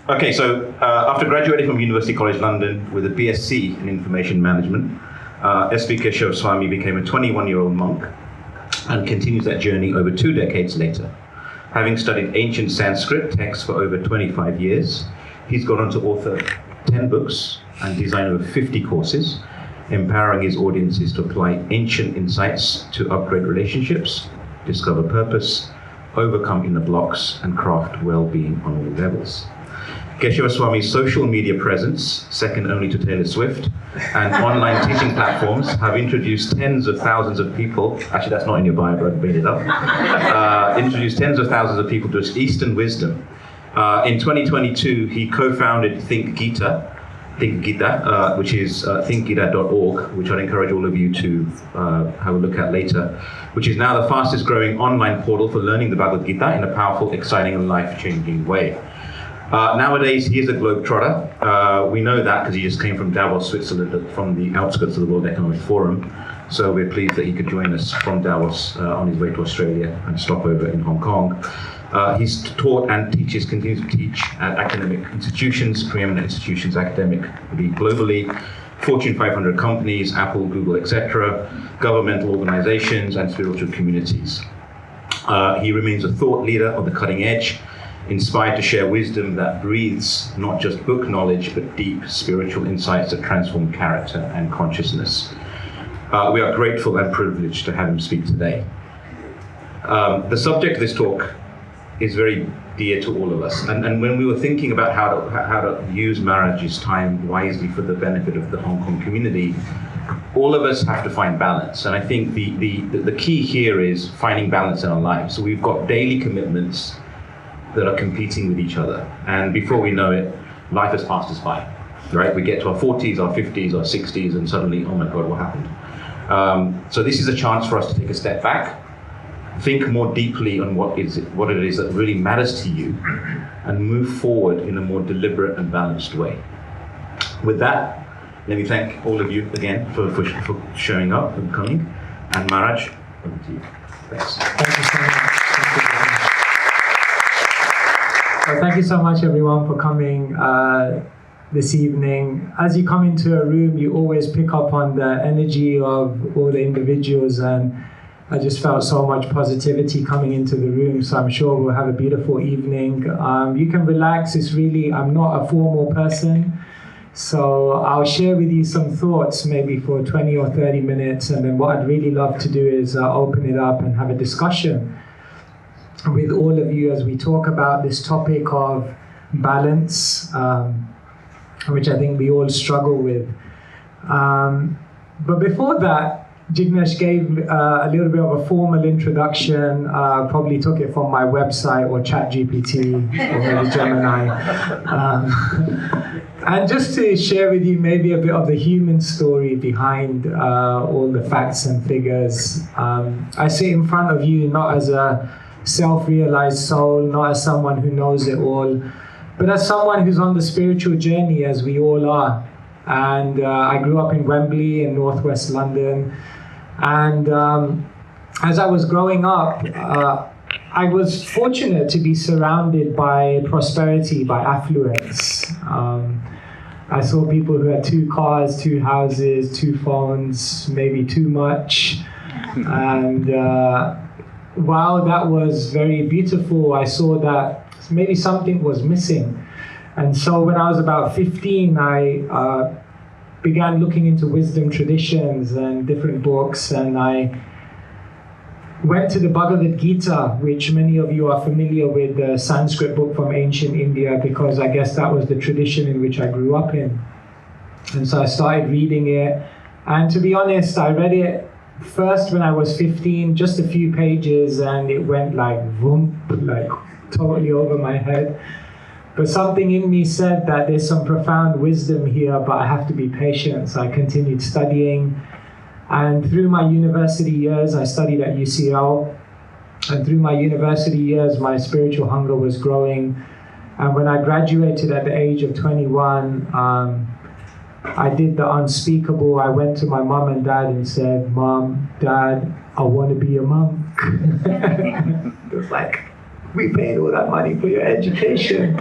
Okay, so after graduating from University College London with a BSc in Information Management, S.V. Keshava Swami became a 21-year-old monk and continues that journey over 2 decades later. Having studied ancient Sanskrit texts for over 25 years, he's gone on to author 10 books and design over 50 courses, empowering his audiences to apply ancient insights to upgrade relationships, discover purpose, overcome inner blocks, and craft well-being on all levels. Keshava Swami's social media presence, second only to Taylor Swift, and online teaching platforms have introduced tens of thousands of people, actually that's not in your bio, but I've made it up, introduced tens of thousands of people to Eastern wisdom. In 2022, he co-founded Think Gita, which is thinkgita.org, which I'd encourage all of you to have a look at later, which is now the fastest growing online portal for learning the Bhagavad Gita in a powerful, exciting, and life-changing way. Nowadays, he is a globetrotter. We know that because he just came from Davos, Switzerland, from the outskirts of the World Economic Forum. So we're pleased that he could join us from Davos on his way to Australia and stop over in Hong Kong. He's taught and continues to teach at academic institutions, preeminent institutions, academically, globally, Fortune 500 companies, Apple, Google, etc., governmental organizations, and spiritual communities. He remains a thought leader of the cutting edge, inspired to share wisdom that breathes not just book knowledge, but deep spiritual insights that transform character and consciousness. We are grateful and privileged to have him speak today. The subject of this talk is very dear to all of us. And when we were thinking about how to use Maharaj's time wisely for the benefit of the Hong Kong community, all of us have to find balance. And I think the key here is finding balance in our lives. So we've got daily commitments that are competing with each other. And before we know it, life has passed us by, right? We get to our 40s, our 50s, our 60s, and suddenly, oh my God, what happened? So this is a chance for us to take a step back, think more deeply on what it is that really matters to you, and move forward in a more deliberate and balanced way. With that, let me thank all of you again for showing up and coming. And Maharaj, over to you. Thanks. Thank you so much. Thank you so much, everyone, for coming this evening. As you come into a room, you always pick up on the energy of all the individuals, and I just felt so much positivity coming into the room, so I'm sure we'll have a beautiful evening. You can relax. I'm not a formal person, so I'll share with you some thoughts maybe for 20 or 30 minutes, and then what I'd really love to do is open it up and have a discussion with all of you as we talk about this topic of balance, which I think we all struggle with. But before that, Jignesh gave a little bit of a formal introduction, probably took it from my website or ChatGPT or maybe Gemini. And just to share with you maybe a bit of the human story behind all the facts and figures. I sit in front of you not as a self-realized soul, not as someone who knows it all, but as someone who's on the spiritual journey, as we all are. And I grew up in Wembley in northwest London. And as I was growing up, I was fortunate to be surrounded by prosperity, by affluence. I saw people who had 2 cars, 2 houses, 2 phones, maybe too much. And while that was very beautiful, I saw that maybe something was missing. And so when I was about 15, I began looking into wisdom traditions and different books, and I went to the Bhagavad Gita, which many of you are familiar with, the Sanskrit book from ancient India, because I guess that was the tradition in which I grew up in. And so I started reading it, and to be honest, I read it first when I was 15, just a few pages, and it went like vroom, like totally over my head. But something in me said that there's some profound wisdom here, but I have to be patient. So I continued studying. And through my university years, I studied at UCL. And through my university years, my spiritual hunger was growing. And when I graduated at the age of 21, I did the unspeakable. I went to my mom and dad and said, "Mom, Dad, I want to be a monk." It was like, we paid all that money for your education.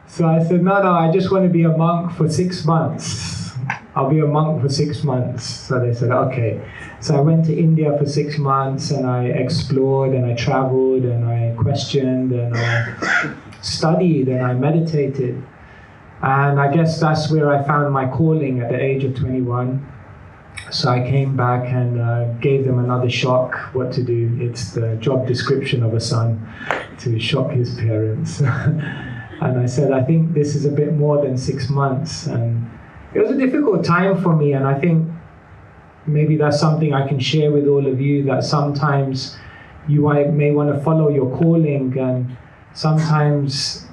So I said, no, I just want to be a monk for 6 months. I'll be a monk for 6 months. So they said, okay. So I went to India for 6 months, and I explored, and I traveled, and I questioned, and I studied, and I meditated. And I guess that's where I found my calling at the age of 21. So I came back and gave them another shock, what to do. It's the job description of a son, to shock his parents. And I said, I think this is a bit more than 6 months. And it was a difficult time for me, and I think maybe that's something I can share with all of you, that sometimes you may want to follow your calling, and sometimes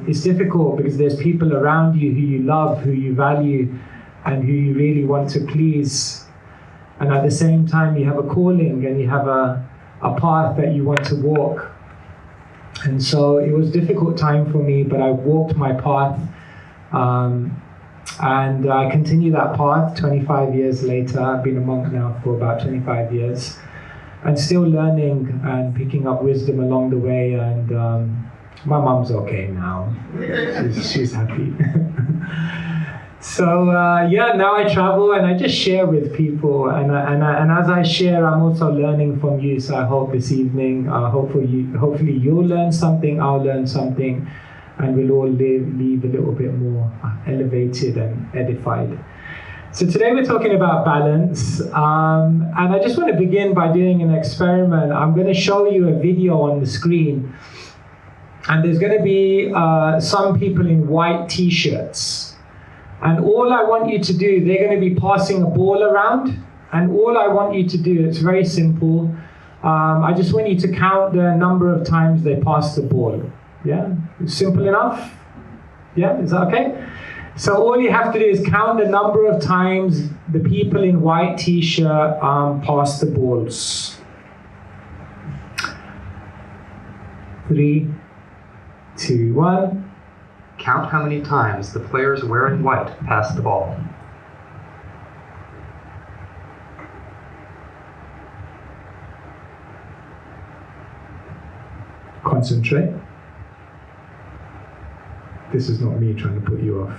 it's difficult because there's people around you who you love, who you value, and who you really want to please. And at the same time, you have a calling and you have a path that you want to walk. And so it was a difficult time for me, but I walked my path. And I continue that path 25 years later. I've been a monk now for about 25 years. And still learning and picking up wisdom along the way. And my mom's okay now. She's happy. So now I travel and I just share with people. And as I share, I'm also learning from you. So I hope this evening, hopefully you'll learn something, I'll learn something. And we'll all leave a little bit more elevated and edified. So today we're talking about balance. And I just want to begin by doing an experiment. I'm going to show you a video on the screen. And there's going to be some people in white t-shirts. And all I want you to do, they're going to be passing a ball around. And all I want you to do, it's very simple. I just want you to count the number of times they pass the ball. Yeah, simple enough? Yeah, is that okay? So all you have to do is count the number of times the people in white t-shirt pass the balls. 3, 2, 1. Count how many times the players wearing white pass the ball. Concentrate. This is not me trying to put you off.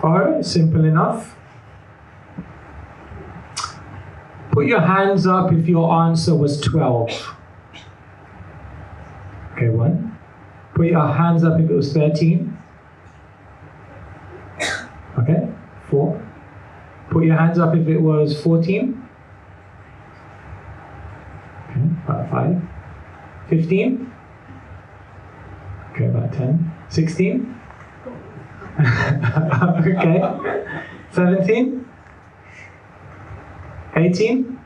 All right, simple enough. Put your hands up if your answer was 12. Okay, 1. Put your hands up if it was 13. Okay, 4. Put your hands up if it was 14. Okay, about 5. 15. Okay, about 10. 16. Okay. 17. 18.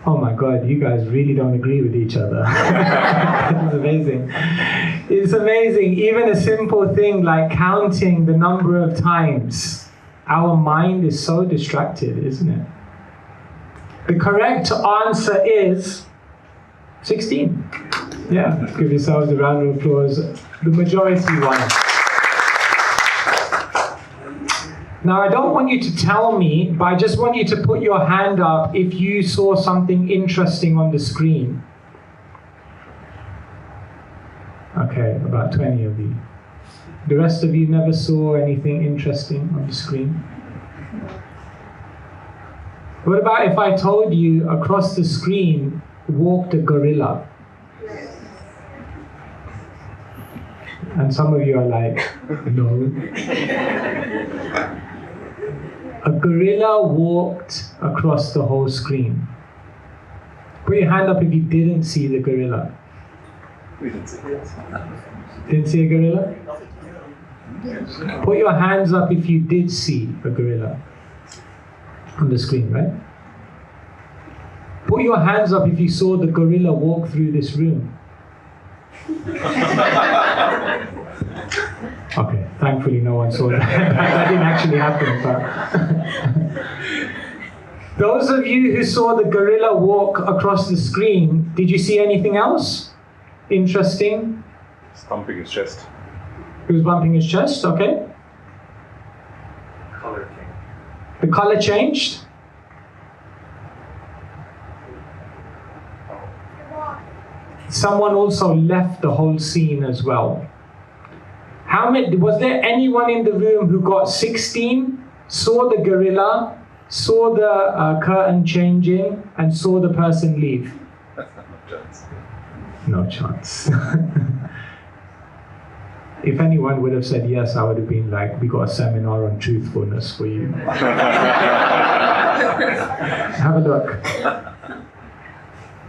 Oh my God, you guys really don't agree with each other. It's amazing. It's amazing. Even a simple thing like counting the number of times. Our mind is so distracted, isn't it? The correct answer is 16. Yeah, give yourselves a round of applause. The majority won. Now, I don't want you to tell me, but I just want you to put your hand up if you saw something interesting on the screen. Okay, about 20 of you. The rest of you never saw anything interesting on the screen? What about if I told you across the screen walked a gorilla? And some of you are like, no. A gorilla walked across the whole screen. Put your hand up if you didn't see the gorilla. We didn't see it. Didn't see a gorilla? Put your hands up if you did see a gorilla on the screen, right? Put your hands up if you saw the gorilla walk through this room. Okay, thankfully no one saw that. That didn't actually happen, but Those of you who saw the gorilla walk across the screen, did you see anything else interesting? Stomping his chest. He was bumping his chest, okay. Color change. The color changed. Someone also left the whole scene as well. How many? Was there anyone in the room who got 16, saw the gorilla, saw the curtain changing, and saw the person leave? No chance. If anyone would have said yes, I would have been like, we got a seminar on truthfulness for you. Have a look.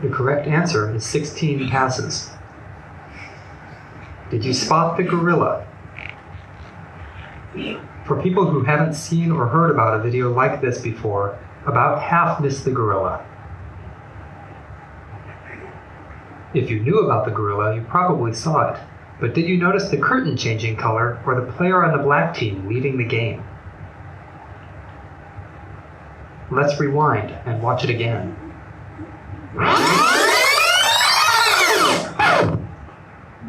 The correct answer is 16 passes. Did you spot the gorilla? For people who haven't seen or heard about a video like this before, about half missed the gorilla. If you knew about the gorilla, you probably saw it. But did you notice the curtain changing color or the player on the black team leaving the game? Let's rewind and watch it again.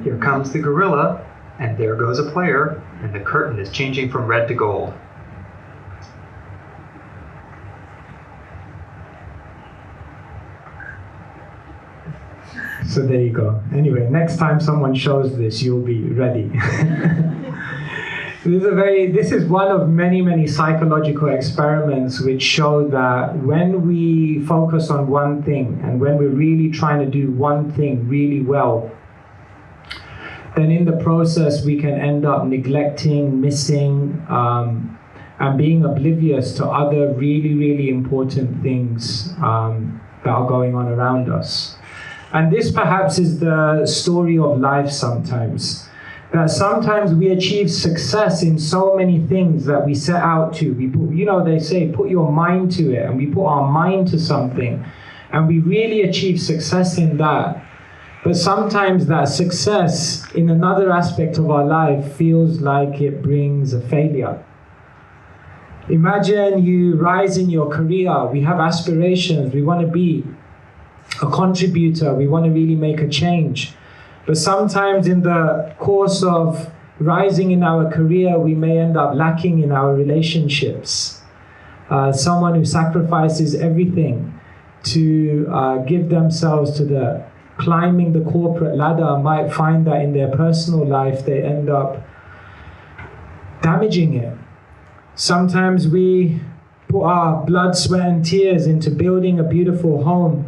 Here comes the gorilla, and there goes a player, and the curtain is changing from red to gold. So there you go. Anyway, next time someone shows this, you'll be ready. This is one of many psychological experiments which show that when we focus on one thing and when we're really trying to do one thing really well, then in the process we can end up neglecting, missing, and being oblivious to other really important things that are going on around us. And this perhaps is the story of life sometimes. That sometimes we achieve success in so many things that we set out to. We put, they say, put your mind to it, and we put our mind to something, and we really achieve success in that. But sometimes that success in another aspect of our life feels like it brings a failure. Imagine you rise in your career. We have aspirations. We want to be a contributor. We want to really make a change. But sometimes in the course of rising in our career, we may end up lacking in our relationships. Someone who sacrifices everything to give themselves to the climbing the corporate ladder might find that in their personal life they end up damaging it. Sometimes we put our blood, sweat, and tears into building a beautiful home.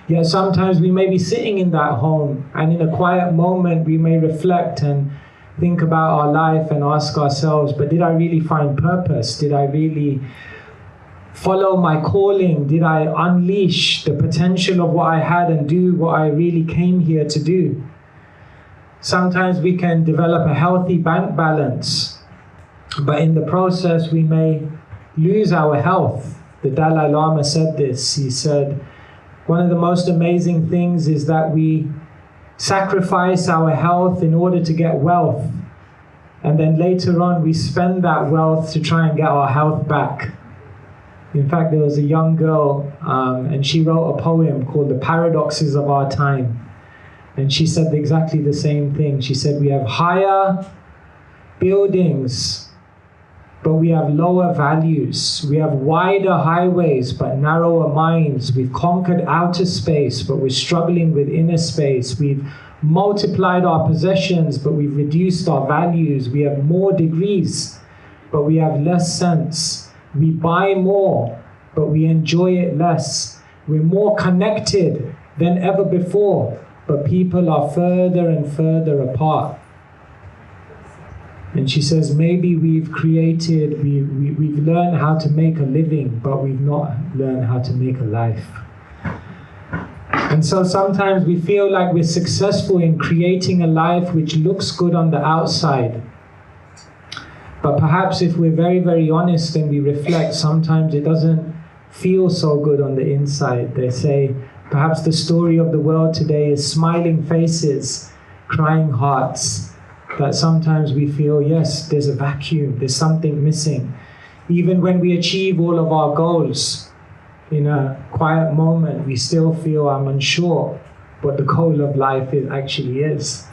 Yet sometimes we may be sitting in that home, and in a quiet moment we may reflect and think about our life and ask ourselves, but did I really find purpose? Did I really follow my calling? Did I unleash the potential of what I had and do what I really came here to do? Sometimes we can develop a healthy bank balance, but in the process we may lose our health. The Dalai Lama said this. He said, one of the most amazing things is that we sacrifice our health in order to get wealth. And then later on, we spend that wealth to try and get our health back. In fact, there was a young girl, and she wrote a poem called The Paradoxes of Our Time. And she said exactly the same thing. She said, we have higher buildings, but we have lower values. We have wider highways, but narrower minds. We've conquered outer space, but we're struggling with inner space. We've multiplied our possessions, but we've reduced our values. We have more degrees, but we have less sense. We buy more, but we enjoy it less. We're more connected than ever before, but people are further and further apart. And she says, maybe we've learned how to make a living, but we've not learned how to make a life. And so sometimes we feel like we're successful in creating a life which looks good on the outside. But perhaps if we're very honest and we reflect, sometimes it doesn't feel so good on the inside. They say, perhaps the story of the world today is smiling faces, crying hearts. That sometimes we feel, yes, there's a vacuum, there's something missing. Even when we achieve all of our goals, in a quiet moment, we still feel I'm unsure what the goal of life actually is.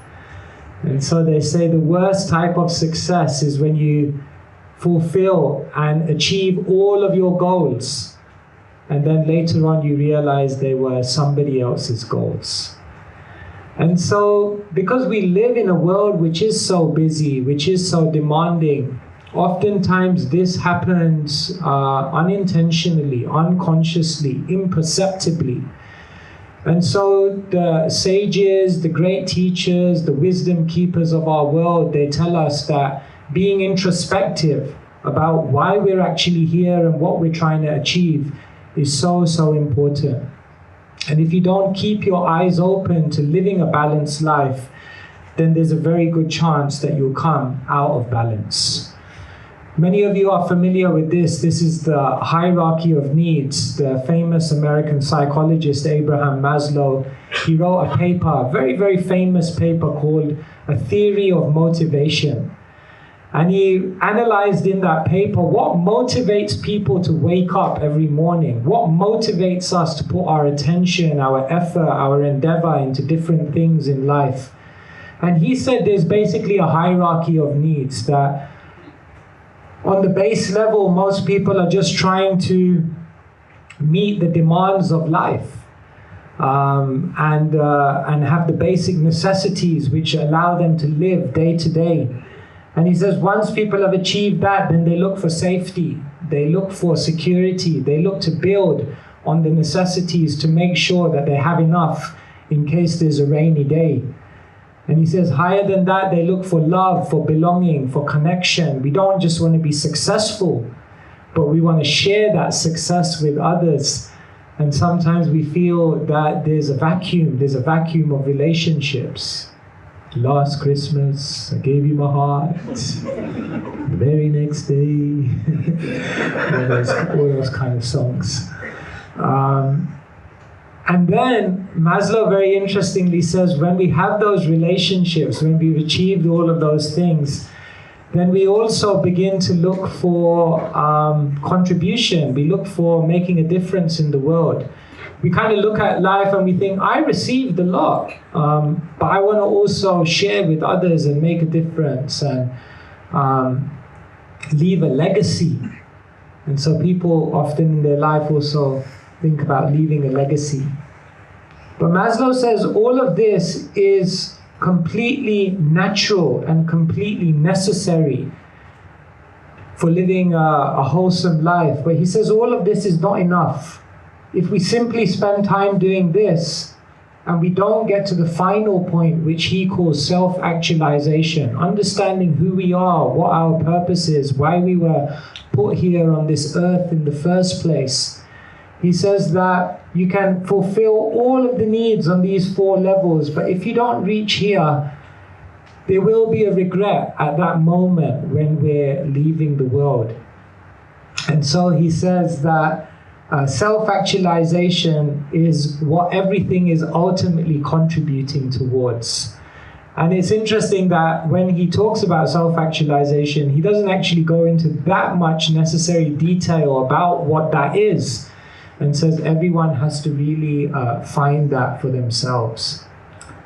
And so they say the worst type of success is when you fulfill and achieve all of your goals, and then later on you realize they were somebody else's goals. And so, because we live in a world which is so busy, which is so demanding, oftentimes this happens unintentionally, unconsciously, imperceptibly. And so the sages, the great teachers, the wisdom keepers of our world, they tell us that being introspective about why we're actually here and what we're trying to achieve is so, so important. And if you don't keep your eyes open to living a balanced life, then there's a very good chance that you'll come out of balance. Many of you are familiar with this. This is the hierarchy of needs. The famous American psychologist Abraham Maslow, he wrote a paper, a very, very famous paper called A Theory of Motivation. And he analyzed in that paper what motivates people to wake up every morning, what motivates us to put our attention, our effort, our endeavor into different things in life. And he said there's basically a hierarchy of needs, that on the base level, most people are just trying to meet the demands of life and have the basic necessities which allow them to live day to day. And he says once people have achieved that, then they look for safety, they look for security, they look to build on the necessities to make sure that they have enough in case there's a rainy day. And he says higher than that, they look for love, for belonging, for connection. We don't just want to be successful, but we want to share that success with others. And sometimes we feel that there's a vacuum of relationships. Last Christmas, I gave you my heart. The very next day, all those kind of songs. And then Maslow very interestingly says when we have those relationships, when we've achieved all of those things, then we also begin to look for contribution. We look for making a difference in the world. We kind of look at life and we think, I received a lot, but I want to also share with others and make a difference and leave a legacy. And so people often in their life also think about leaving a legacy. But Maslow says all of this is completely natural and completely necessary for living a wholesome life. But he says all of this is not enough. If we simply spend time doing this and we don't get to the final point, which he calls self-actualization, understanding who we are, what our purpose is, why we were put here on this earth in the first place, he says that you can fulfill all of the needs on these 4 levels, but if you don't reach here, there will be a regret at that moment when we're leaving the world. And so he says that self-actualization is what everything is ultimately contributing towards. And it's interesting that when he talks about self-actualization, he doesn't actually go into that much necessary detail about what that is, and says everyone has to really find that for themselves.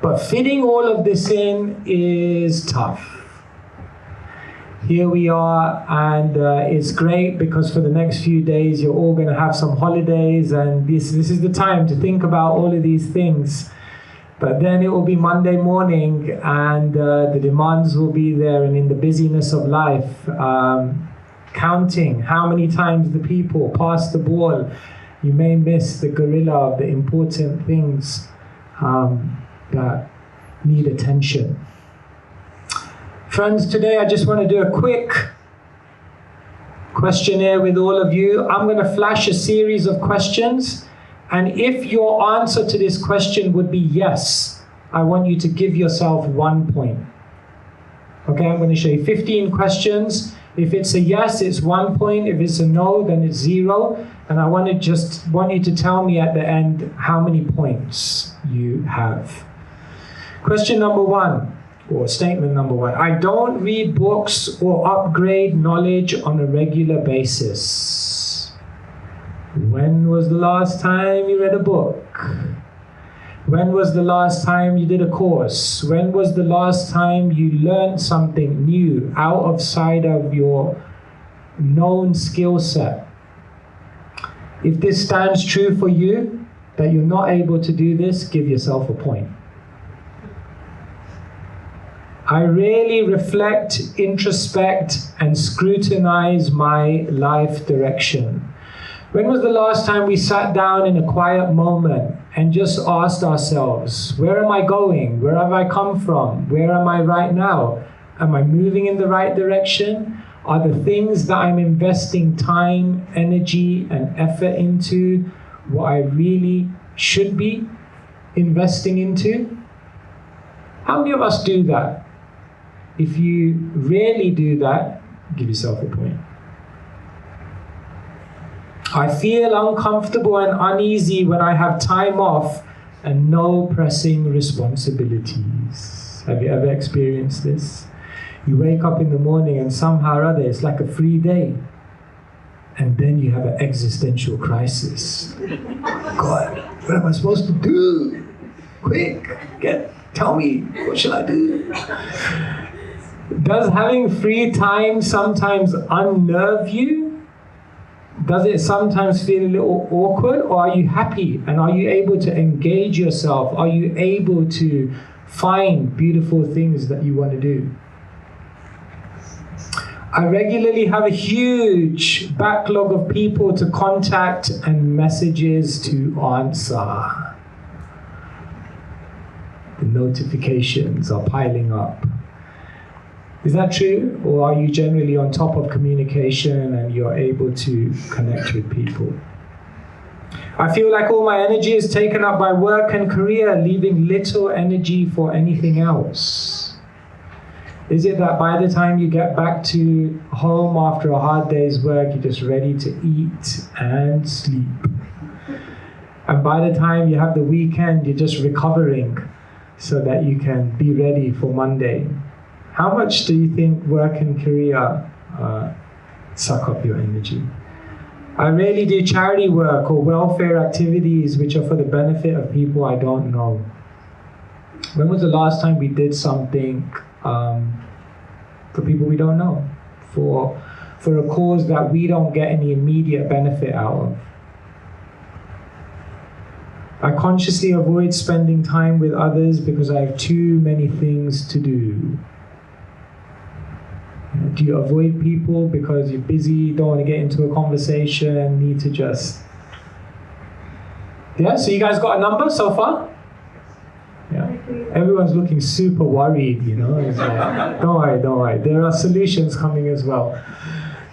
But fitting all of this in is tough. Here we are, and it's great because for the next few days you're all going to have some holidays, and this is the time to think about all of these things. But then it will be Monday morning, and the demands will be there, and in the busyness of life, counting how many times the people pass the ball, you may miss the gorilla of the important things that need attention. Friends, today I just want to do a quick questionnaire with all of you. I'm going to flash a series of questions, and if your answer to this question would be yes, I want you to give yourself 1 point. Okay, I'm going to show you 15 questions. If it's a yes, it's 1 point. If it's a no, then it's 0. And I want you to tell me at the end how many points you have. Question number 1. Or statement number 1, I don't read books or upgrade knowledge on a regular basis. When was the last time you read a book? When was the last time you did a course? When was the last time you learned something new outside of your known skill set? If this stands true for you, that you're not able to do this, give yourself a point. I really reflect, introspect, and scrutinize my life direction. When was the last time we sat down in a quiet moment and just asked ourselves, where am I going? Where have I come from? Where am I right now? Am I moving in the right direction? Are the things that I'm investing time, energy, and effort into what I really should be investing into? How many of us do that? If you rarely do that, give yourself a point. I feel uncomfortable and uneasy when I have time off and no pressing responsibilities. Have you ever experienced this? You wake up in the morning and somehow or other it's like a free day. And then you have an existential crisis. God, what am I supposed to do? Quick, tell me, what should I do? Does having free time sometimes unnerve you? Does it sometimes feel a little awkward, or are you happy? And are you able to engage yourself? Are you able to find beautiful things that you want to do? I regularly have a huge backlog of people to contact and messages to answer. The notifications are piling up. Is that true? Or are you generally on top of communication and you're able to connect with people? I feel like all my energy is taken up by work and career, leaving little energy for anything else. Is it that by the time you get back to home after a hard day's work, you're just ready to eat and sleep? And by the time you have the weekend, you're just recovering so that you can be ready for Monday? How much do you think work and career suck up your energy? I rarely do charity work or welfare activities which are for the benefit of people I don't know. When was the last time we did something for people we don't know? For a cause that we don't get any immediate benefit out of? I consciously avoid spending time with others because I have too many things to do. Do you avoid people because you're busy, don't want to get into a conversation, need to just... Yeah, so you guys got a number so far? Yeah. Everyone's looking super worried, you know. It's like, don't worry. There are solutions coming as well.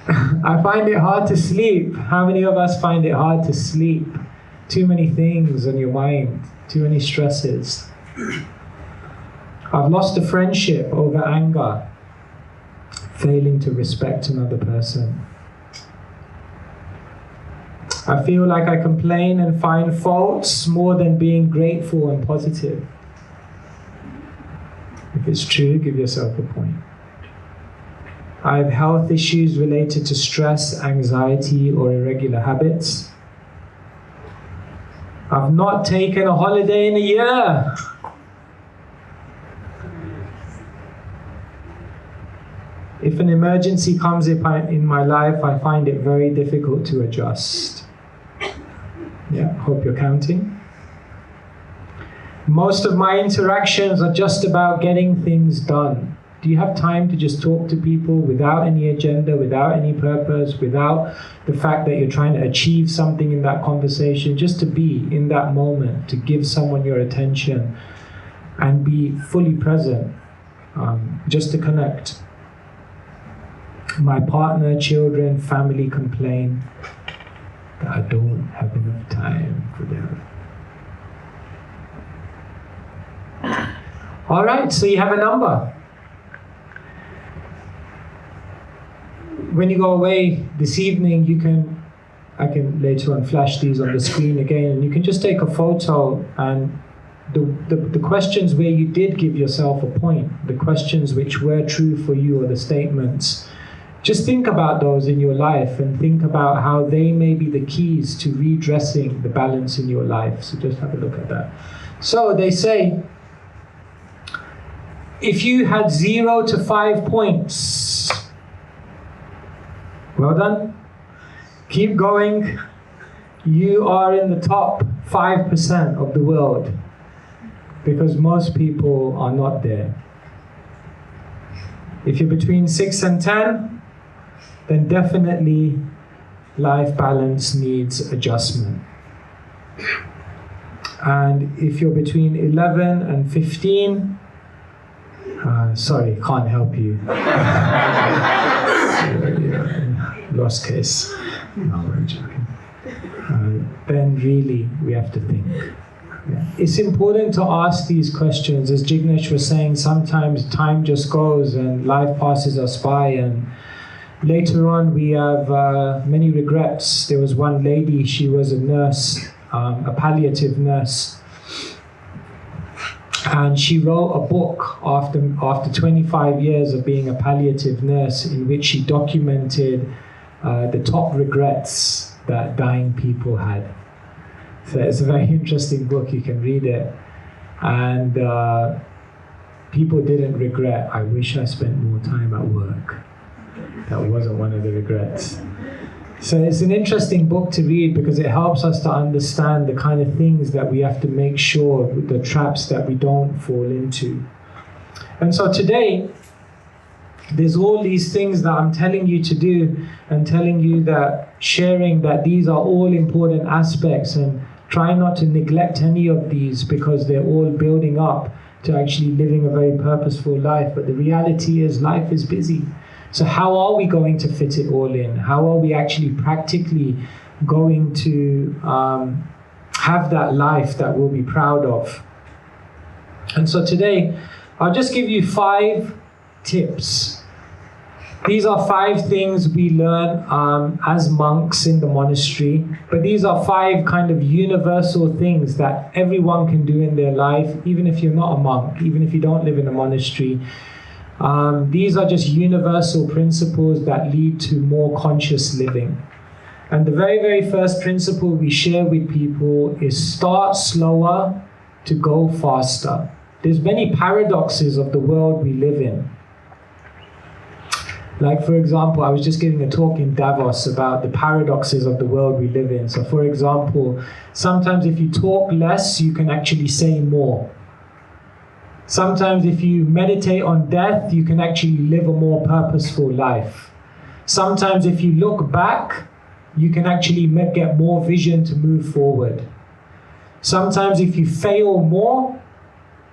I find it hard to sleep. How many of us find it hard to sleep? Too many things on your mind, too many stresses. I've lost a friendship over anger. Failing to respect another person. I feel like I complain and find faults more than being grateful and positive. If it's true, give yourself a point. I have health issues related to stress, anxiety, or irregular habits. I've not taken a holiday in a year. If an emergency comes in my life, I find it very difficult to adjust. Yeah, hope you're counting. Most of my interactions are just about getting things done. Do you have time to just talk to people without any agenda, without any purpose, without the fact that you're trying to achieve something in that conversation, just to be in that moment, to give someone your attention and be fully present, just to connect? My partner, children, family complain that I don't have enough time for them. All right, so you have a number. When you go away this evening, I can later on flash these on the screen again, and you can just take a photo, and the questions where you did give yourself a point, the questions which were true for you, or the statements, Just think about those in your life and think about how they may be the keys to redressing the balance in your life. So just have a look at that. So they say, if you had 0 to 5 points, well done. Keep going. You are in the top 5% of the world, because most people are not there. If you're between 6 and 10, then definitely life balance needs adjustment. And if you're between 11 and 15, sorry, can't help you. Lost case. No, I'm joking. Then really we have to think. Yeah. It's important to ask these questions. As Jignesh was saying, sometimes time just goes and life passes us by, and later on we have many regrets. There was one lady, she was a nurse, a palliative nurse, and she wrote a book after 25 years of being a palliative nurse, in which she documented the top regrets that dying people had. So it's a very interesting book, you can read it. And people didn't regret, I wish I spent more time at work. That wasn't one of the regrets. So it's an interesting book to read because it helps us to understand the kind of things that we have to make sure, the traps that we don't fall into. And so today, there's all these things that I'm telling you to do, and telling you that, sharing that these are all important aspects, and try not to neglect any of these because they're all building up to actually living a very purposeful life. But the reality is life is busy. So how are we going to fit it all in? How are we actually practically going to have that life that we'll be proud of? And so today, I'll just give you 5 tips. These are 5 things we learn as monks in the monastery, but these are 5 kind of universal things that everyone can do in their life, even if you're not a monk, even if you don't live in a monastery. These are just universal principles that lead to more conscious living. And the very, very first principle we share with people is start slower to go faster. There's many paradoxes of the world we live in. Like, for example, I was just giving a talk in Davos about the paradoxes of the world we live in. So, for example, sometimes if you talk less, you can actually say more. Sometimes if you meditate on death, you can actually live a more purposeful life. Sometimes if you look back, you can actually get more vision to move forward. Sometimes if you fail more,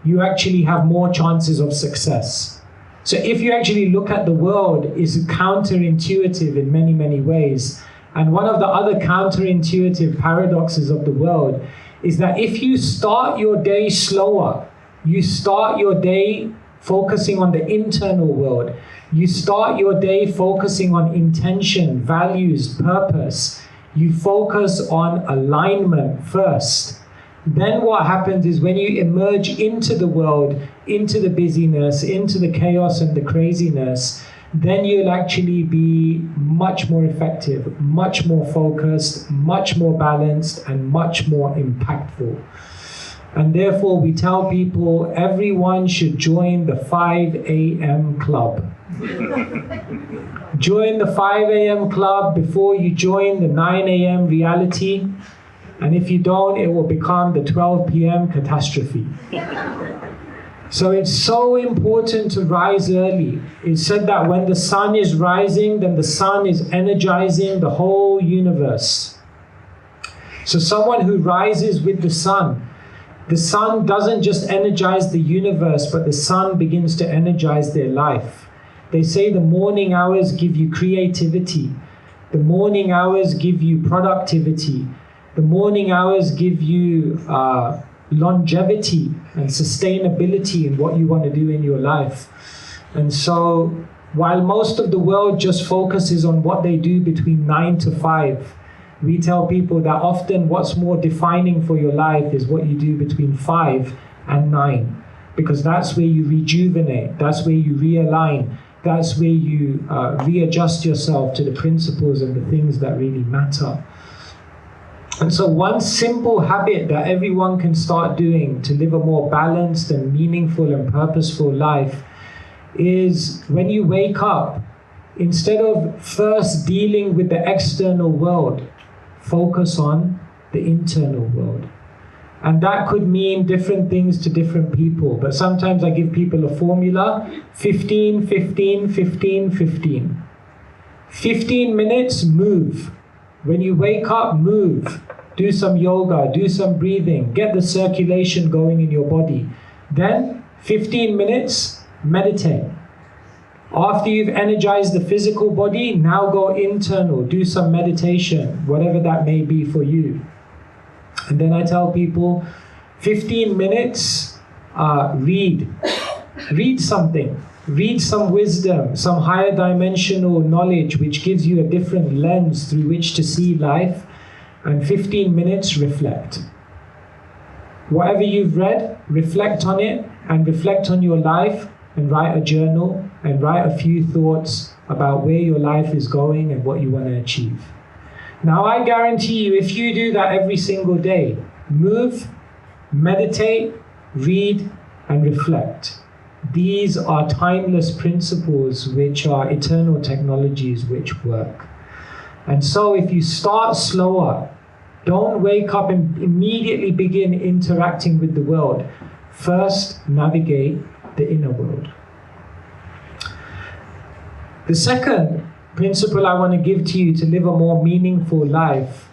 you actually have more chances of success. So if you actually look at the world, it's counterintuitive in many, many ways. And one of the other counterintuitive paradoxes of the world is that if you start your day slower, you start your day focusing on the internal world, you start your day focusing on intention, values, purpose, you focus on alignment first. Then what happens is when you emerge into the world, into the busyness, into the chaos and the craziness, then you'll actually be much more effective, much more focused, much more balanced, and much more impactful. And therefore we tell people everyone should join the 5 a.m. club. Join the 5 a.m. club before you join the 9 a.m. reality. And if you don't, it will become the 12 p.m. catastrophe. So it's so important to rise early. It's said that when the sun is rising, then the sun is energizing the whole universe. So someone who rises with the sun doesn't just energize the universe, but the sun begins to energize their life. They say the morning hours give you creativity. The morning hours give you productivity. The morning hours give you longevity and sustainability in what you want to do in your life. And so while most of the world just focuses on what they do between 9 to 5, we tell people that often what's more defining for your life is what you do between 5 and 9. Because that's where you rejuvenate, that's where you realign, that's where you readjust yourself to the principles and the things that really matter. And so one simple habit that everyone can start doing to live a more balanced and meaningful and purposeful life is when you wake up, instead of first dealing with the external world, focus on the internal world. And that could mean different things to different people. But sometimes I give people a formula, 15, 15, 15, 15. 15 minutes, move. When you wake up, move. Do some yoga, do some breathing, get the circulation going in your body. Then 15 minutes, meditate. After you've energized the physical body, now go internal, do some meditation, whatever that may be for you. And then I tell people, 15 minutes, read. Read something. Read some wisdom, some higher dimensional knowledge which gives you a different lens through which to see life. And 15 minutes, reflect. Whatever you've read, reflect on it and reflect on your life and write a journal and write a few thoughts about where your life is going and what you want to achieve. Now I guarantee you, if you do that every single day, move, meditate, read, and reflect. These are timeless principles which are eternal technologies which work. And so if you start slower, don't wake up and immediately begin interacting with the world. First, navigate the inner world. The second principle I want to give to you to live a more meaningful life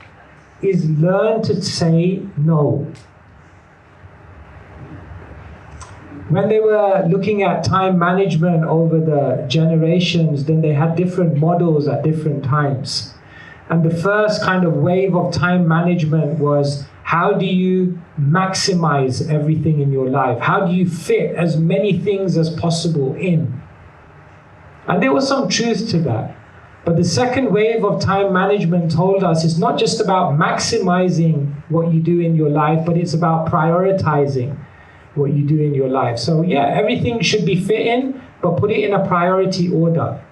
is learn to say no. When they were looking at time management over the generations, then they had different models at different times. And the first kind of wave of time management was, how do you maximize everything in your life? How do you fit as many things as possible in? And there was some truth to that. But the second wave of time management told us it's not just about maximizing what you do in your life, but it's about prioritizing what you do in your life. So yeah, everything should be fit in, but put it in a priority order.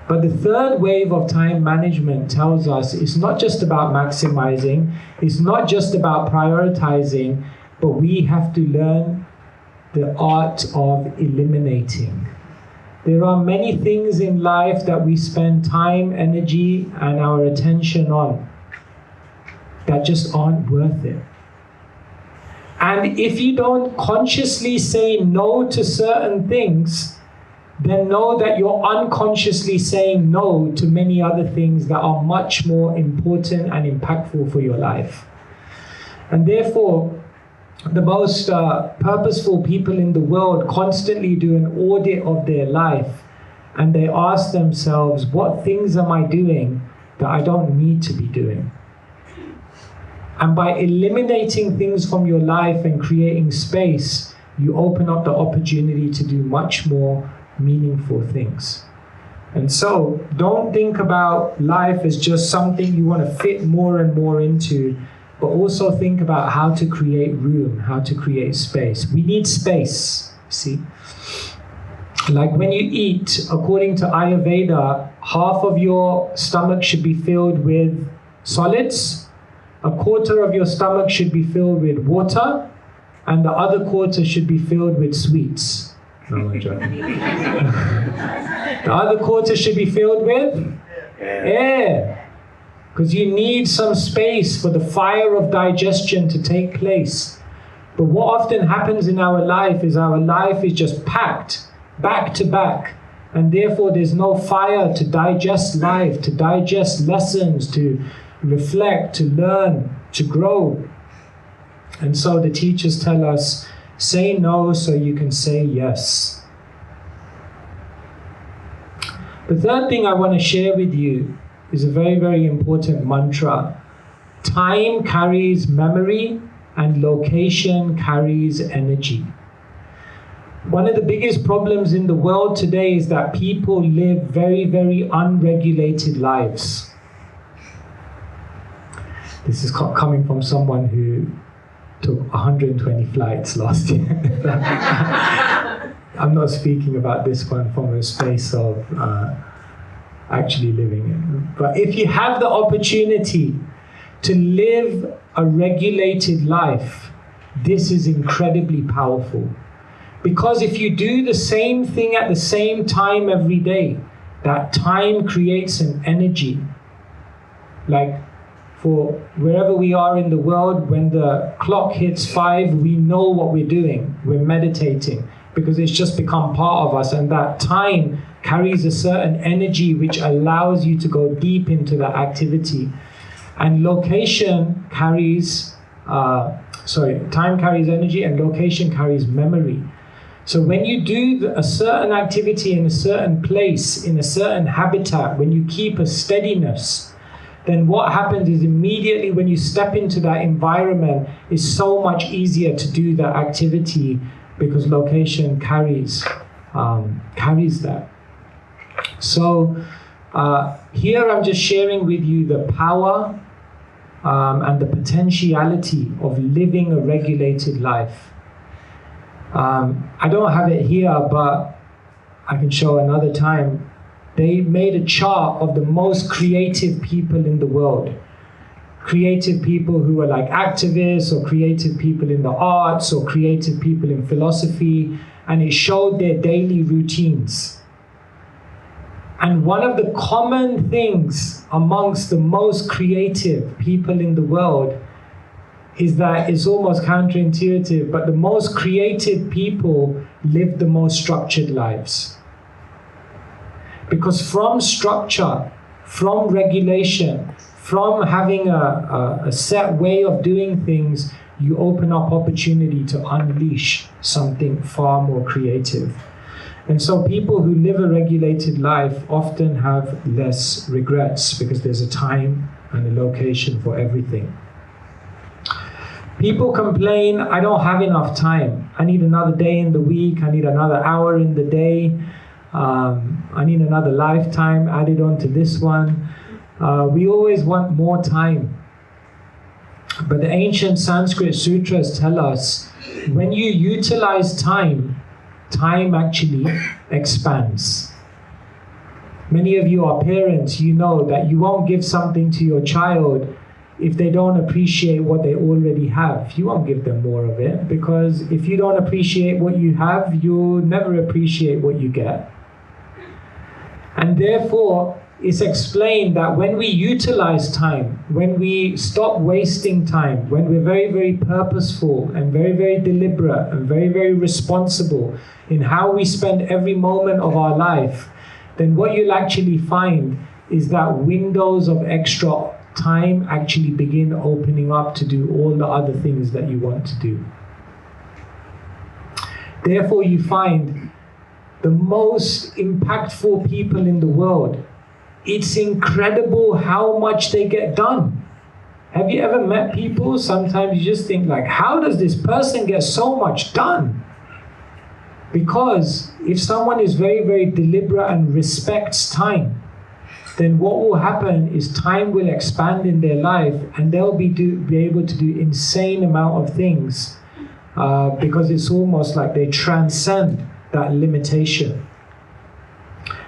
But the third wave of time management tells us it's not just about maximizing, it's not just about prioritizing, but we have to learn the art of eliminating. There are many things in life that we spend time, energy, and our attention on that just aren't worth it. And if you don't consciously say no to certain things, then know that you're unconsciously saying no to many other things that are much more important and impactful for your life. And therefore, the most purposeful people in the world constantly do an audit of their life, and they ask themselves, what things am I doing that I don't need to be doing? And by eliminating things from your life and creating space, you open up the opportunity to do much more meaningful things. And so don't think about life as just something you want to fit more and more into, but also think about how to create room, how to create space. We need space, see? Like when you eat, according to Ayurveda, half of your stomach should be filled with solids, a quarter of your stomach should be filled with water, and the other quarter should be filled with sweets. No, I'm joking. The other quarter should be filled with air. Because you need some space for the fire of digestion to take place. But what often happens in our life is just packed back to back. And therefore there's no fire to digest life, to digest lessons, to reflect, to learn, to grow. And so the teachers tell us, say no so you can say yes. The third thing I want to share with you is a very, very important mantra. Time carries memory and location carries energy. One of the biggest problems in the world today is that people live very, very unregulated lives. This is coming from someone who took 120 flights last year. I'm not speaking about this one from a space of actually living it. But if you have the opportunity to live a regulated life, this is incredibly powerful. Because if you do the same thing at the same time every day, that time creates an energy. Like for wherever we are in the world, when the clock hits 5, we know what we're doing. We're meditating because it's just become part of us, and that time carries a certain energy which allows you to go deep into that activity. And location carries, time carries energy, and location carries memory. So when you do a certain activity in a certain place, in a certain habitat, when you keep a steadiness, then what happens is immediately when you step into that environment, it's so much easier to do that activity because location carries that. So here I'm just sharing with you the power and the potentiality of living a regulated life. I don't have it here, but I can show another time. They made a chart of the most creative people in the world. Creative people who are like activists, or creative people in the arts, or creative people in philosophy, and it showed their daily routines. And one of the common things amongst the most creative people in the world is that it's almost counterintuitive, but the most creative people live the most structured lives. Because from structure, from regulation, from having a set way of doing things, you open up opportunity to unleash something far more creative. And so people who live a regulated life often have less regrets because there's a time and a location for everything. People complain, I don't have enough time. I need another day in the week. I need another hour in the day. I need another lifetime added on to this one. We always want more time. But the ancient Sanskrit sutras tell us when you utilize time, time actually expands. Many of you are parents, you know that you won't give something to your child if they don't appreciate what they already have. You won't give them more of it, because if you don't appreciate what you have, you'll never appreciate what you get. And therefore, it's explained that when we utilize time, when we stop wasting time, when we're very, very purposeful and very, very deliberate and very, very responsible in how we spend every moment of our life, then what you'll actually find is that windows of extra time actually begin opening up to do all the other things that you want to do. Therefore, you find the most impactful people in the world, it's incredible how much they get done. Have you ever met people? Sometimes you just think like, how does this person get so much done? Because if someone is very, very deliberate and respects time, then what will happen is time will expand in their life, and they'll be able to do insane amount of things because it's almost like they transcend that limitation.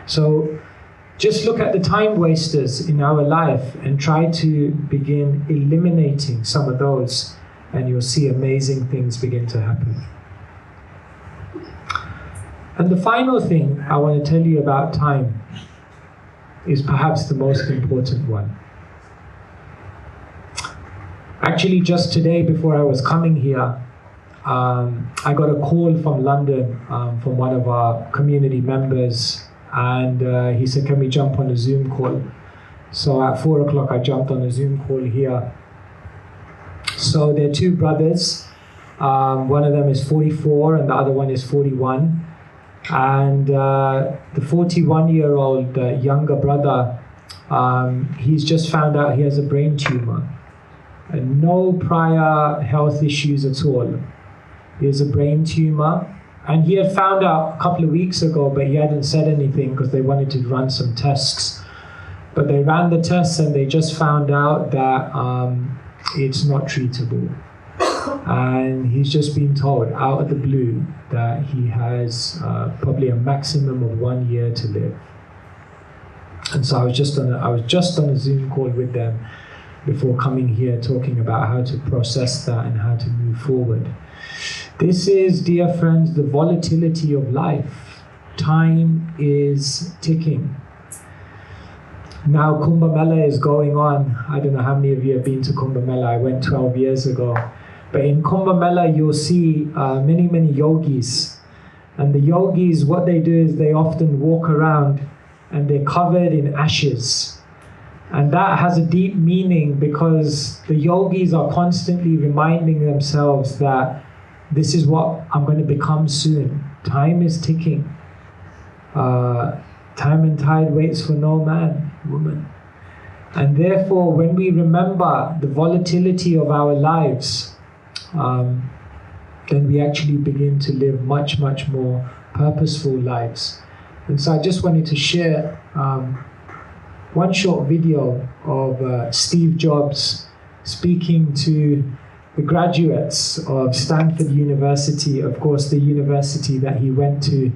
So just look at the time wasters in our life and try to begin eliminating some of those, and you'll see amazing things begin to happen. And the final thing I want to tell you about time is perhaps the most important one. Actually, just today before I was coming here, I got a call from London from one of our community members, and he said, can we jump on a Zoom call? So at 4 o'clock I jumped on a Zoom call here. So they're two brothers. One of them is 44 and the other one is 41. And the 41-year-old younger brother, he's just found out he has a brain tumor. And no prior health issues at all. He has a brain tumor. And he had found out a couple of weeks ago, but he hadn't said anything because they wanted to run some tests. But they ran the tests and they just found out that it's not treatable. And he's just been told out of the blue that he has probably a maximum of 1 year to live. And so I was just on a Zoom call with them before coming here, talking about how to process that and how to move forward. This is, dear friends, the volatility of life. Time is ticking. Now Kumbh Mela is going on. I don't know how many of you have been to Kumbh Mela. I went 12 years ago. But in Kumbh Mela, you'll see many yogis. And the yogis, what they do is they often walk around and they're covered in ashes. And that has a deep meaning because the yogis are constantly reminding themselves that this is what I'm going to become soon. Time is ticking. Time and tide waits for no man, woman. And therefore, when we remember the volatility of our lives, then we actually begin to live much more purposeful lives. And so I just wanted to share one short video of Steve Jobs speaking to the graduates of Stanford University, of course, the university that he went to.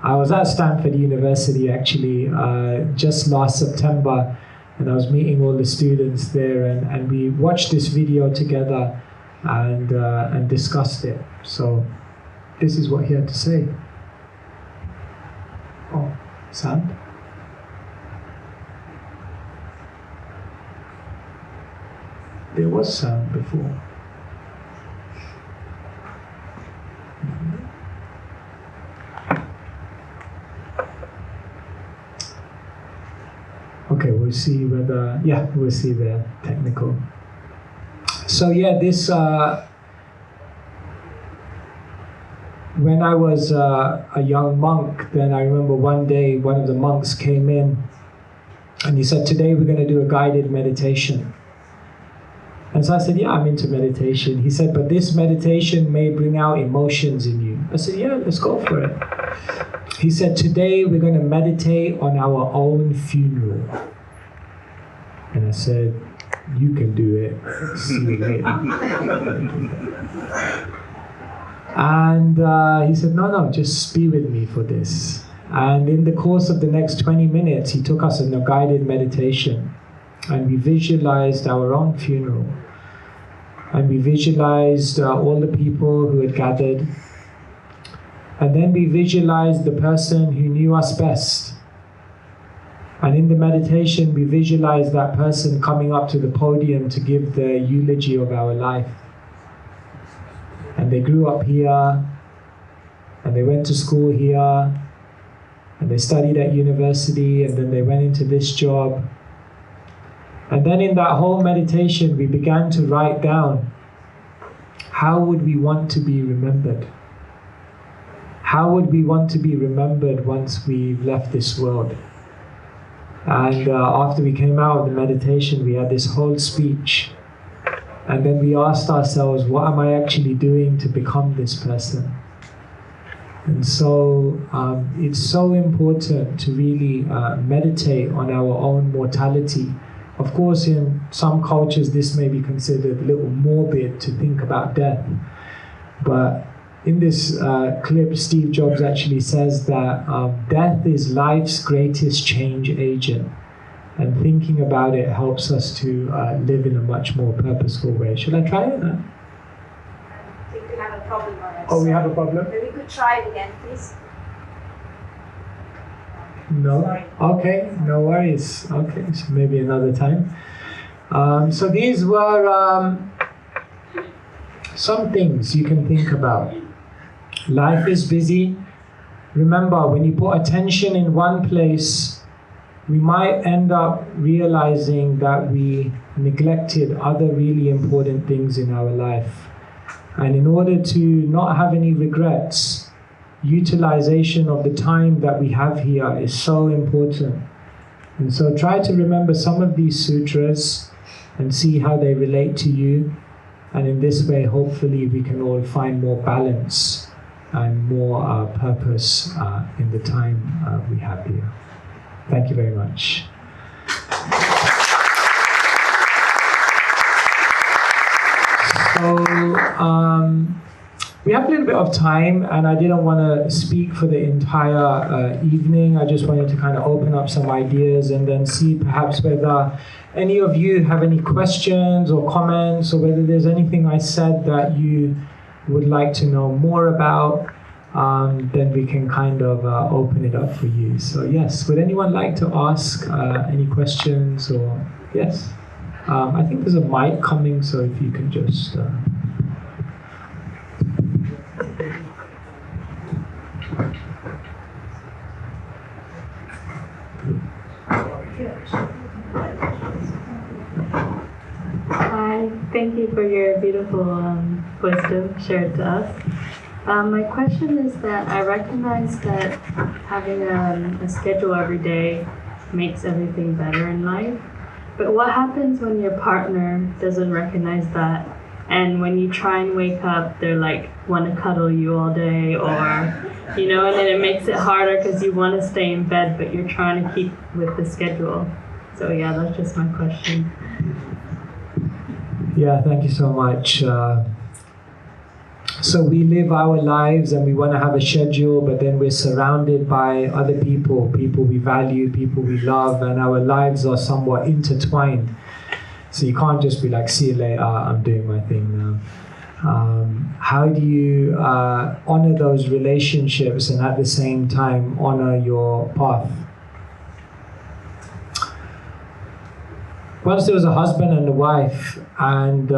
I was at Stanford University actually just last September, and I was meeting all the students there, and we watched this video together and discussed it. So this is what he had to say. Oh, sound? There was sound before. Okay, we'll see whether, we'll see the technical. So this, when I was a young monk, then I remember one day one of the monks came in and he said, today we're going to do a guided meditation. And so I said, I'm into meditation. He said, but this meditation may bring out emotions in you. I said, let's go for it. He said, today we're going to meditate on our own funeral. And I said, you can do it. See you later. And he said, no, just be with me for this. And in the course of the next 20 minutes, he took us in a guided meditation. And we visualized our own funeral. And we visualized all the people who had gathered. And then we visualized the person who knew us best. And in the meditation, we visualized that person coming up to the podium to give the eulogy of our life. And they grew up here, and they went to school here, and they studied at university, and then they went into this job. And then in that whole meditation, we began to write down, how would we want to be remembered? How would we want to be remembered once we've left this world? And after we came out of the meditation, we had this whole speech. And then we asked ourselves, what am I actually doing to become this person? And so it's so important to really meditate on our own mortality. Of course, in some cultures, this may be considered a little morbid to think about death. But in this clip, Steve Jobs actually says that death is life's greatest change agent. And thinking about it helps us to live in a much more purposeful way. Should I try it now? I think we have a problem on it. Oh, we have a problem? Maybe we could try it again, please. No? Sorry. Okay, no worries. Okay, so maybe another time. So these were some things you can think about. Life is busy. Remember, when you put attention in one place, we might end up realizing that we neglected other really important things in our life. And in order to not have any regrets, utilization of the time that we have here is so important. And so try to remember some of these sutras and see how they relate to you. And in this way, hopefully, we can all find more balance and more purpose in the time we have here. Thank you very much. So we have a little bit of time, and I didn't want to speak for the entire evening. I just wanted to kind of open up some ideas and then see perhaps whether any of you have any questions or comments, or whether there's anything I said that you would like to know more about. Then we can kind of open it up for you. So yes, would anyone like to ask any questions? Or yes, I think there's a mic coming, so if you can just. Hi, thank you for your beautiful wisdom shared to us. My question is that I recognize that having a schedule every day makes everything better in life. But what happens when your partner doesn't recognize that? And when you try and wake up, they're like, want to cuddle you all day, or, and then it makes it harder because you want to stay in bed, but you're trying to keep with the schedule. So yeah, that's just my question. Yeah, thank you so much. So we live our lives and we want to have a schedule, but then we're surrounded by other people we value, people we love, and our lives are somewhat intertwined. So you can't just be like, see you later, I'm doing my thing now. How do you honor those relationships and at the same time honor your path? Once there was a husband and a wife, and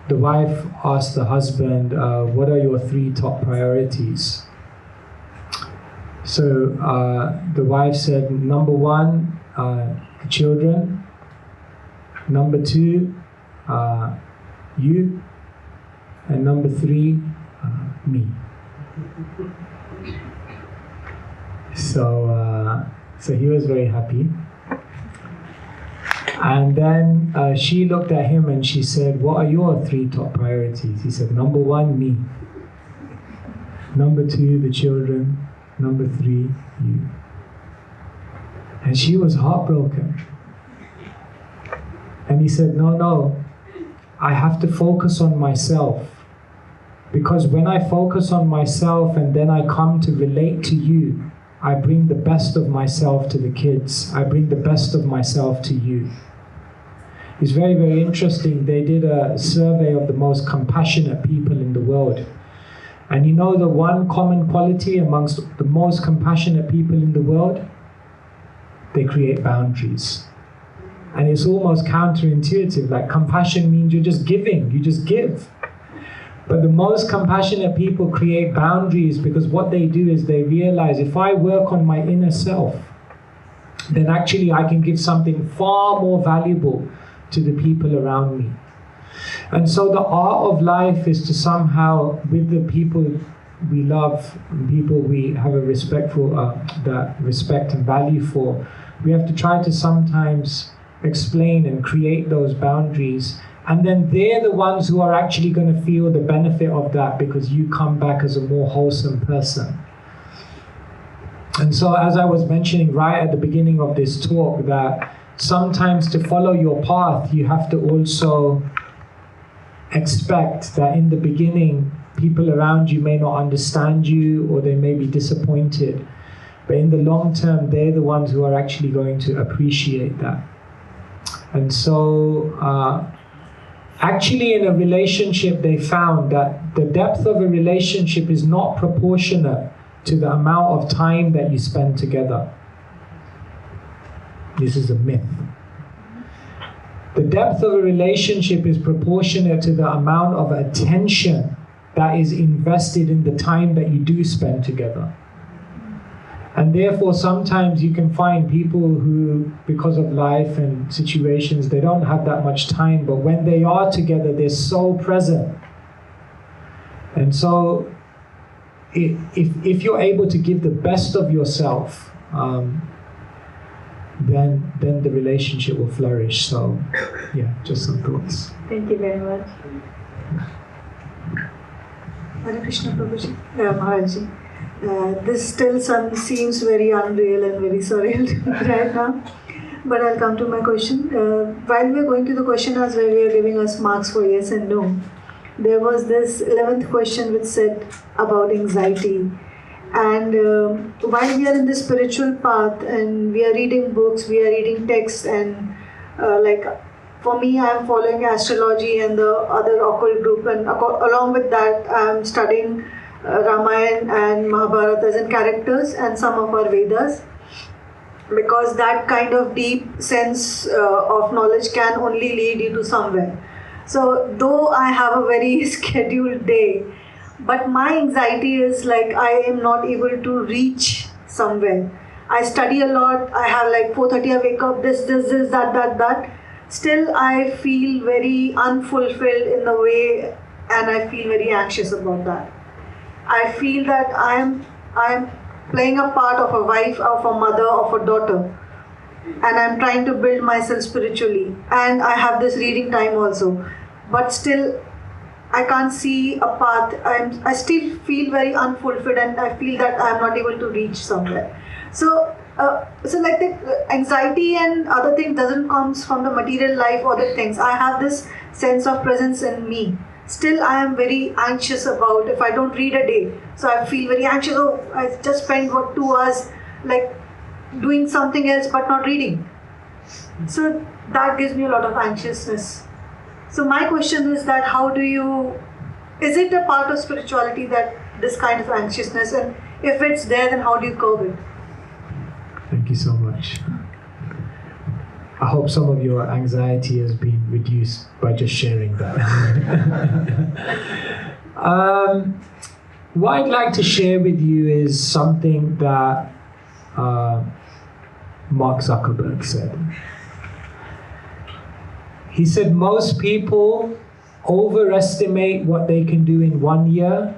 the wife asked the husband, what are your 3 top priorities? So the wife said, number 1, the children. Number 2, you. And number 3, me. So he was very happy. And then she looked at him and she said, what are your 3 top priorities? He said, number 1, me. Number 2, the children. Number 3, you. And she was heartbroken. And he said, no, I have to focus on myself. Because when I focus on myself and then I come to relate to you, I bring the best of myself to the kids. I bring the best of myself to you. It's very, very interesting. They did a survey of the most compassionate people in the world. And you know the one common quality amongst the most compassionate people in the world? They create boundaries. And it's almost counterintuitive. Like compassion means you're just giving, you just give. But the most compassionate people create boundaries because what they do is they realize if I work on my inner self, then actually I can give something far more valuable to the people around me. And so the art of life is to somehow, with the people we love, people we have a respectful, that respect and value for, we have to try to sometimes explain and create those boundaries. And then they're the ones who are actually going to feel the benefit of that because you come back as a more wholesome person. And so as I was mentioning right at the beginning of this talk, that sometimes to follow your path, you have to also expect that in the beginning, people around you may not understand you or they may be disappointed. But in the long term, they're the ones who are actually going to appreciate that. And so actually in a relationship, they found that the depth of a relationship is not proportionate to the amount of time that you spend together. This is a myth. The depth of a relationship is proportionate to the amount of attention that is invested in the time that you do spend together. And therefore, sometimes you can find people who, because of life and situations, they don't have that much time, but when they are together, they're so present. And so, if you're able to give the best of yourself, then the relationship will flourish. So, yeah, just some thoughts. Thank you very much. Hare Krishna Prabhuji, Maharajji. This still seems very unreal and very surreal to me right now. but I'll come to my question. While we are going to the questionnaires where we are giving us marks for yes and no, there was this 11th question which said about anxiety. And while we are in this spiritual path and we are reading books, we are reading texts, and like for me, I am following astrology and the other occult group, and along with that, I am studying Ramayana and Mahabharata as in characters and some of our Vedas, because that kind of deep sense of knowledge can only lead you to somewhere. So though I have a very scheduled day, but my anxiety is like I am not able to reach somewhere. I study a lot, I have like 4:30 I wake up, this, that. Still I feel very unfulfilled in the way, and I feel very anxious about that. I feel that I am playing a part of a wife, of a mother, of a daughter, and I'm trying to build myself spiritually, and I have this reading time also, but still I can't see a path. I still feel very unfulfilled, and I feel that I'm not able to reach somewhere. So like the anxiety and other thing doesn't comes from the material life or the things. I have this sense of presence in me. Still, I am very anxious about if I don't read a day. So I feel very anxious. Oh, I just spent 2 hours like doing something else but not reading. So that gives me a lot of anxiousness. So my question is that is it a part of spirituality that this kind of anxiousness, and if it's there, then how do you curb it? Thank you so much. I hope some of your anxiety has been reduced by just sharing that. What I'd like to share with you is something that Mark Zuckerberg said. He said most people overestimate what they can do in 1 year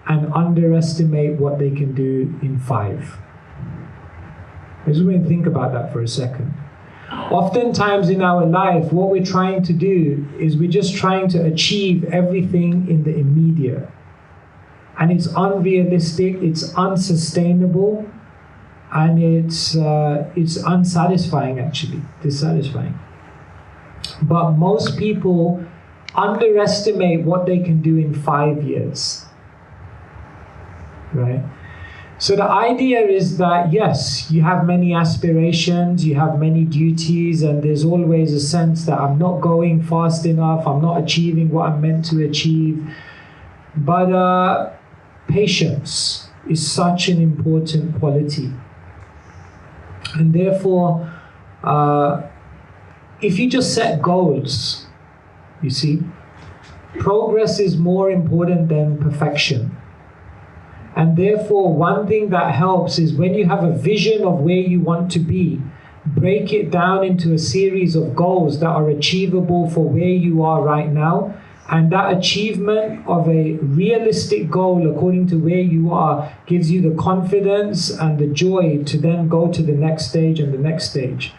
and underestimate what they can do in 5. I just want to think about that for a second. Oftentimes in our life, what we're trying to do is we're just trying to achieve everything in the immediate. And it's unrealistic, it's unsustainable, and it's unsatisfying actually, dissatisfying. But most people underestimate what they can do in 5 years, right? So the idea is that yes, you have many aspirations, you have many duties, and there's always a sense that I'm not going fast enough, I'm not achieving what I'm meant to achieve. But patience is such an important quality. And therefore, if you just set goals, you see, progress is more important than perfection. And therefore, one thing that helps is when you have a vision of where you want to be, break it down into a series of goals that are achievable for where you are right now. And that achievement of a realistic goal according to where you are gives you the confidence and the joy to then go to the next stage and the next stage.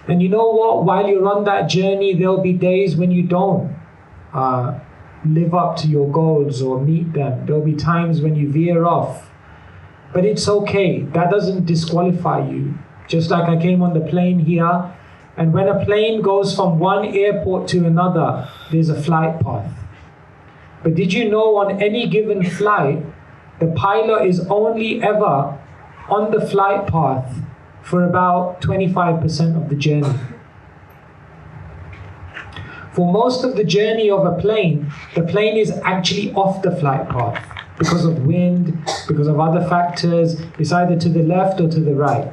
And you know what? While you're on that journey, there'll be days when you don't live up to your goals or meet them. There'll be times when you veer off. But it's okay. That doesn't disqualify you. Just like I came on the plane here, and when a plane goes from one airport to another, there's a flight path. But did you know on any given flight, the pilot is only ever on the flight path for about 25% of the journey? For most of the journey of a plane, the plane is actually off the flight path because of wind, because of other factors. It's either to the left or to the right.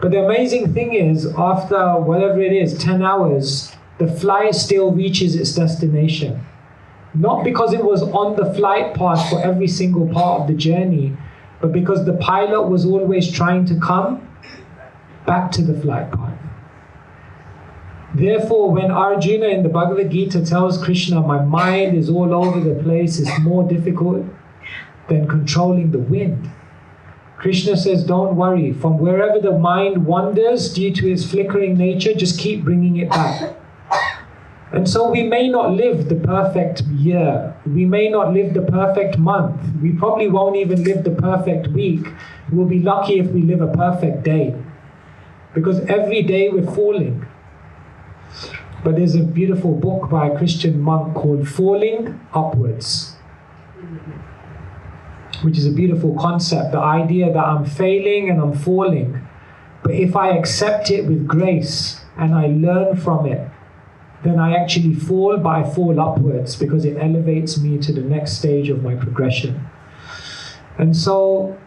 But the amazing thing is, after whatever it is, 10 hours, the flight still reaches its destination. Not because it was on the flight path for every single part of the journey, but because the pilot was always trying to come back to the flight path. Therefore, when Arjuna in the Bhagavad Gita tells Krishna, my mind is all over the place, it's more difficult than controlling the wind. Krishna says, don't worry. From wherever the mind wanders due to its flickering nature, just keep bringing it back. And so we may not live the perfect year. We may not live the perfect month. We probably won't even live the perfect week. We'll be lucky if we live a perfect day. because every day we're falling. But there's a beautiful book by a Christian monk called Falling Upwards, which is a beautiful concept. The idea that I'm failing and I'm falling, but if I accept it with grace and I learn from it, then I actually fall, but I fall upwards because it elevates me to the next stage of my progression. And so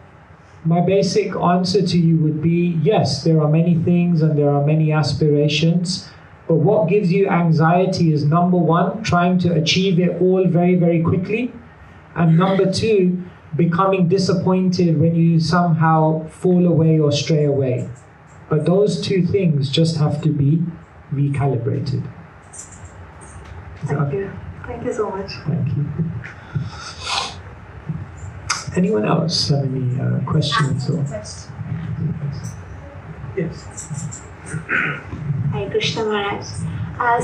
my basic answer to you would be, yes, there are many things and there are many aspirations, but what gives you anxiety is, number one, trying to achieve it all very, very quickly, and number two, becoming disappointed when you somehow fall away or stray away. But those two things just have to be recalibrated. Thank you. Thank you so much. Thank you. Anyone else have any questions? Or? Yes. Hi, Krishna Maharaj.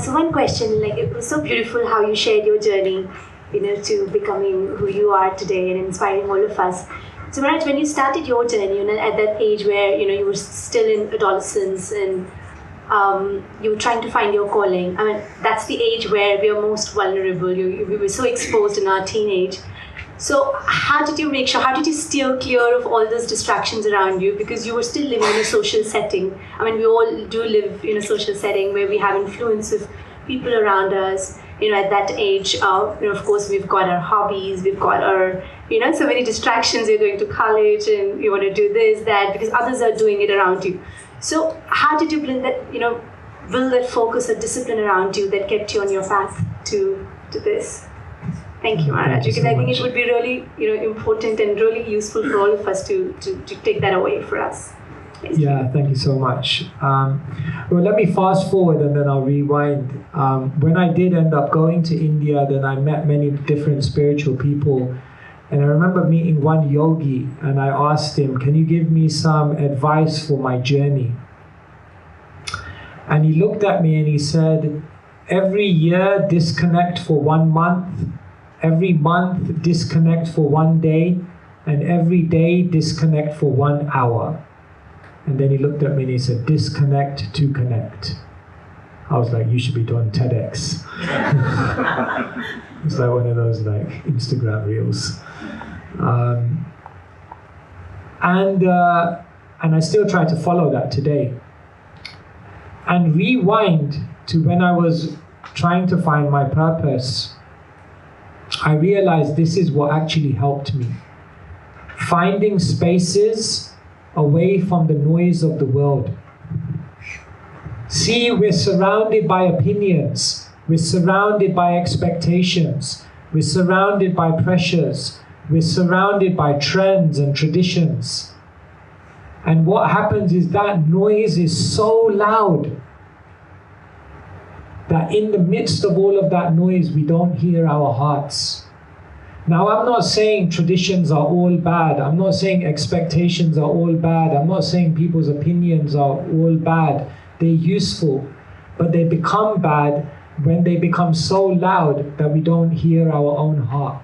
So one question, like it was so beautiful how you shared your journey, to becoming who you are today and inspiring all of us. So Maharaj, when you started your journey, at that age where, you were still in adolescence and you were trying to find your calling. I mean, that's the age where we are most vulnerable. We were so exposed in our teenage. So how did you steer clear of all those distractions around you? Because you were still living in a social setting. I mean, we all do live in a social setting where we have influence of people around us. At that age, of course, we've got our hobbies, we've got our, so many distractions. You're going to college and you want to do this, that, because others are doing it around you. So how did you build that, build that focus or discipline around you that kept you on your path to this? Thank you, Maharaj, because I think it would be really, important and really useful for all of us to take that away for us. Yeah, thank you so much. Well, let me fast forward and then I'll rewind. When I did end up going to India, then I met many different spiritual people. And I remember meeting one yogi and I asked him, can you give me some advice for my journey? And he looked at me and he said, every year disconnect for 1 month, every month disconnect for 1 day, and every day disconnect for 1 hour. And then he looked at me and he said, disconnect to connect. I was like, you should be doing TEDx. It's like one of those Instagram reels. And I still try to follow that today. And rewind to when I was trying to find my purpose, I realized this is what actually helped me. Finding spaces away from the noise of the world. See, we're surrounded by opinions, we're surrounded by expectations, we're surrounded by pressures, we're surrounded by trends and traditions. And what happens is that noise is so loud that in the midst of all of that noise, we don't hear our hearts. Now, I'm not saying traditions are all bad. I'm not saying expectations are all bad. I'm not saying people's opinions are all bad. They're useful, but they become bad when they become so loud that we don't hear our own heart.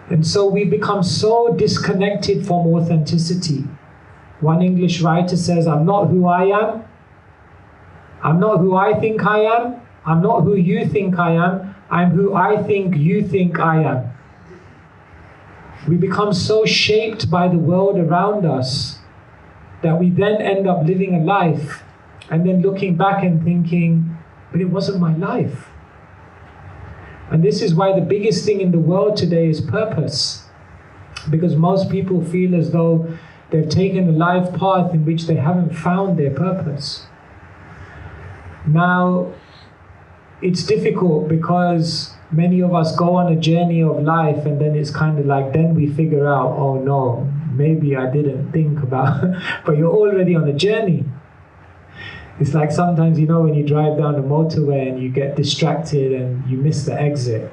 And so we become so disconnected from authenticity. One English writer says, I'm not who I am. I'm not who I think I am. I'm not who you think I am. I'm who I think you think I am. We become so shaped by the world around us that we then end up living a life and then looking back and thinking, but it wasn't my life. And this is why the biggest thing in the world today is purpose. Because most people feel as though they've taken a life path in which they haven't found their purpose. Now, it's difficult because many of us go on a journey of life and then it's kind of like, then we figure out, oh no, maybe I didn't think about, but you're already on a journey. It's like sometimes, when you drive down the motorway and you get distracted and you miss the exit.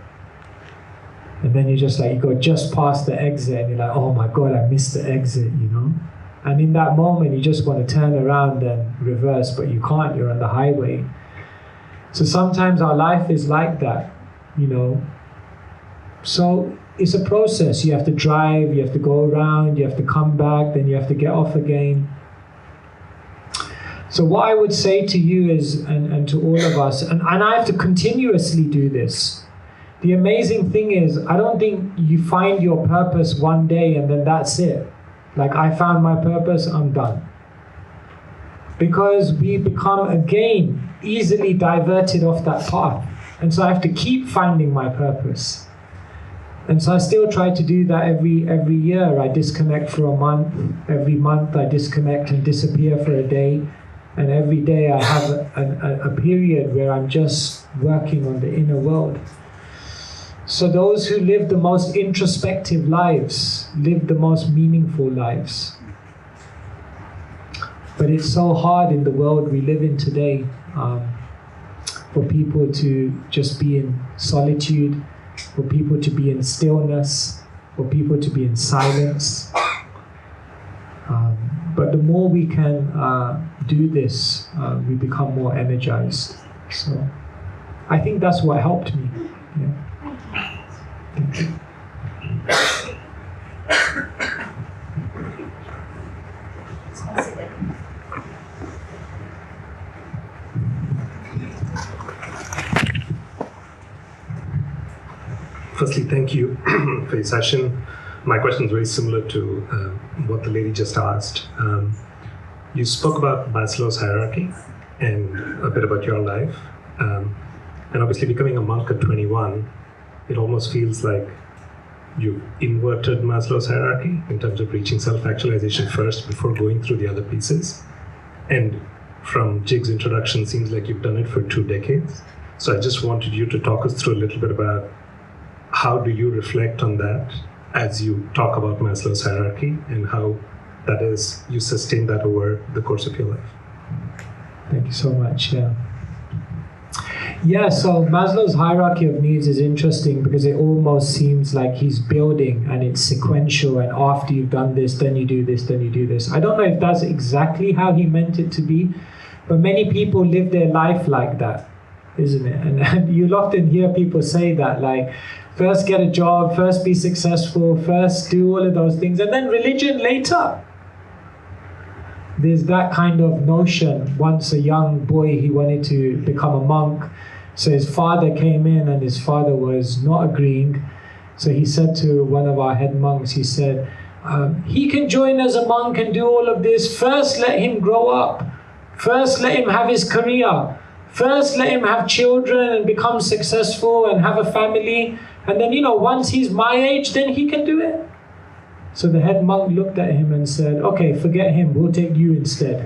And then you're just like, you go just past the exit and you're like, oh my God, I missed the exit, And in that moment, you just want to turn around and reverse, but you can't, you're on the highway. So sometimes our life is like that, So it's a process. You have to drive, you have to go around, you have to come back, then you have to get off again. So what I would say to you is, and to all of us, and I have to continuously do this. The amazing thing is, I don't think you find your purpose one day and then that's it. Like, I found my purpose, I'm done. Because we become, again, easily diverted off that path. And so I have to keep finding my purpose. And so I still try to do that every year. I disconnect for a month. Every month I disconnect and disappear for a day. And every day I have a period where I'm just working on the inner world. So those who live the most introspective lives live the most meaningful lives. But it's so hard in the world we live in today for people to just be in solitude, for people to be in stillness, for people to be in silence. But the more we can do this, we become more energized. So I think that's what helped me. Yeah. Thank you. Firstly, thank you for your session. My question is very similar to what the lady just asked. You spoke about Maslow's hierarchy and a bit about your life. And obviously becoming a monk at 21, it almost feels like you've inverted Maslow's hierarchy in terms of reaching self-actualization first before going through the other pieces. And from Jig's introduction, seems like you've done it for 2 decades. So I just wanted you to talk us through a little bit about how do you reflect on that as you talk about Maslow's hierarchy and how that is, you sustain that over the course of your life. Thank you so much. Yeah, so Maslow's hierarchy of needs is interesting because it almost seems like he's building and it's sequential, and after you've done this, then you do this, then you do this. I don't know if that's exactly how he meant it to be, but many people live their life like that, isn't it? And you'll often hear people say that, like, first get a job, first be successful, first do all of those things, and then religion later. There's that kind of notion. Once a young boy, he wanted to become a monk. So his father came in and his father was not agreeing. So he said to one of our head monks, he said, he can join as a monk and do all of this. First let him grow up. First let him have his career. First let him have children and become successful and have a family. And then, once he's my age, then he can do it. So the head monk looked at him and said, okay, forget him, we'll take you instead.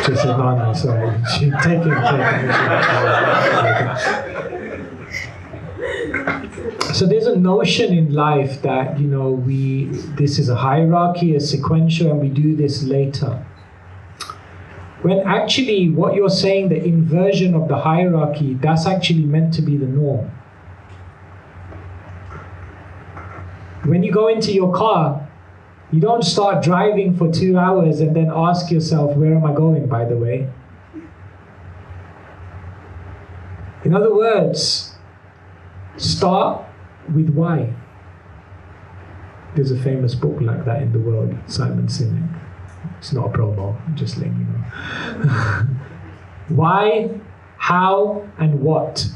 She said, no, sorry. Take him. So there's a notion in life that, this is a hierarchy, a sequential, and we do this later. When actually what you're saying, the inversion of the hierarchy, that's actually meant to be the norm. When you go into your car, you don't start driving for 2 hours and then ask yourself, where am I going, by the way? In other words, start with why. There's a famous book like that in the world, Simon Sinek. It's not a promo, I'm just letting you know. Why, how, and what.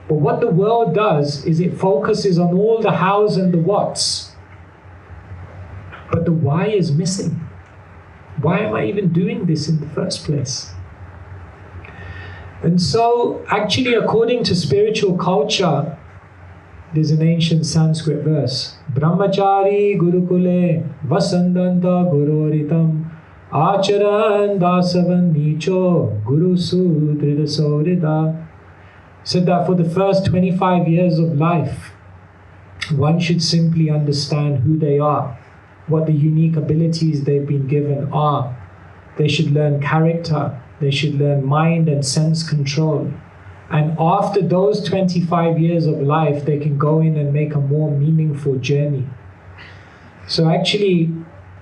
But what the world does is it focuses on all the hows and the whats. But the why is missing. Why am I even doing this in the first place? And so, actually, according to spiritual culture, there's an ancient Sanskrit verse. Brahmachari gurukule vasandanta guroritam acharan dasavan nicho guru sudrida saurida. Said that for the first 25 years of life, one should simply understand who they are, what the unique abilities they've been given are. They should learn character, they should learn mind and sense control. And after those 25 years of life, they can go in and make a more meaningful journey. So actually,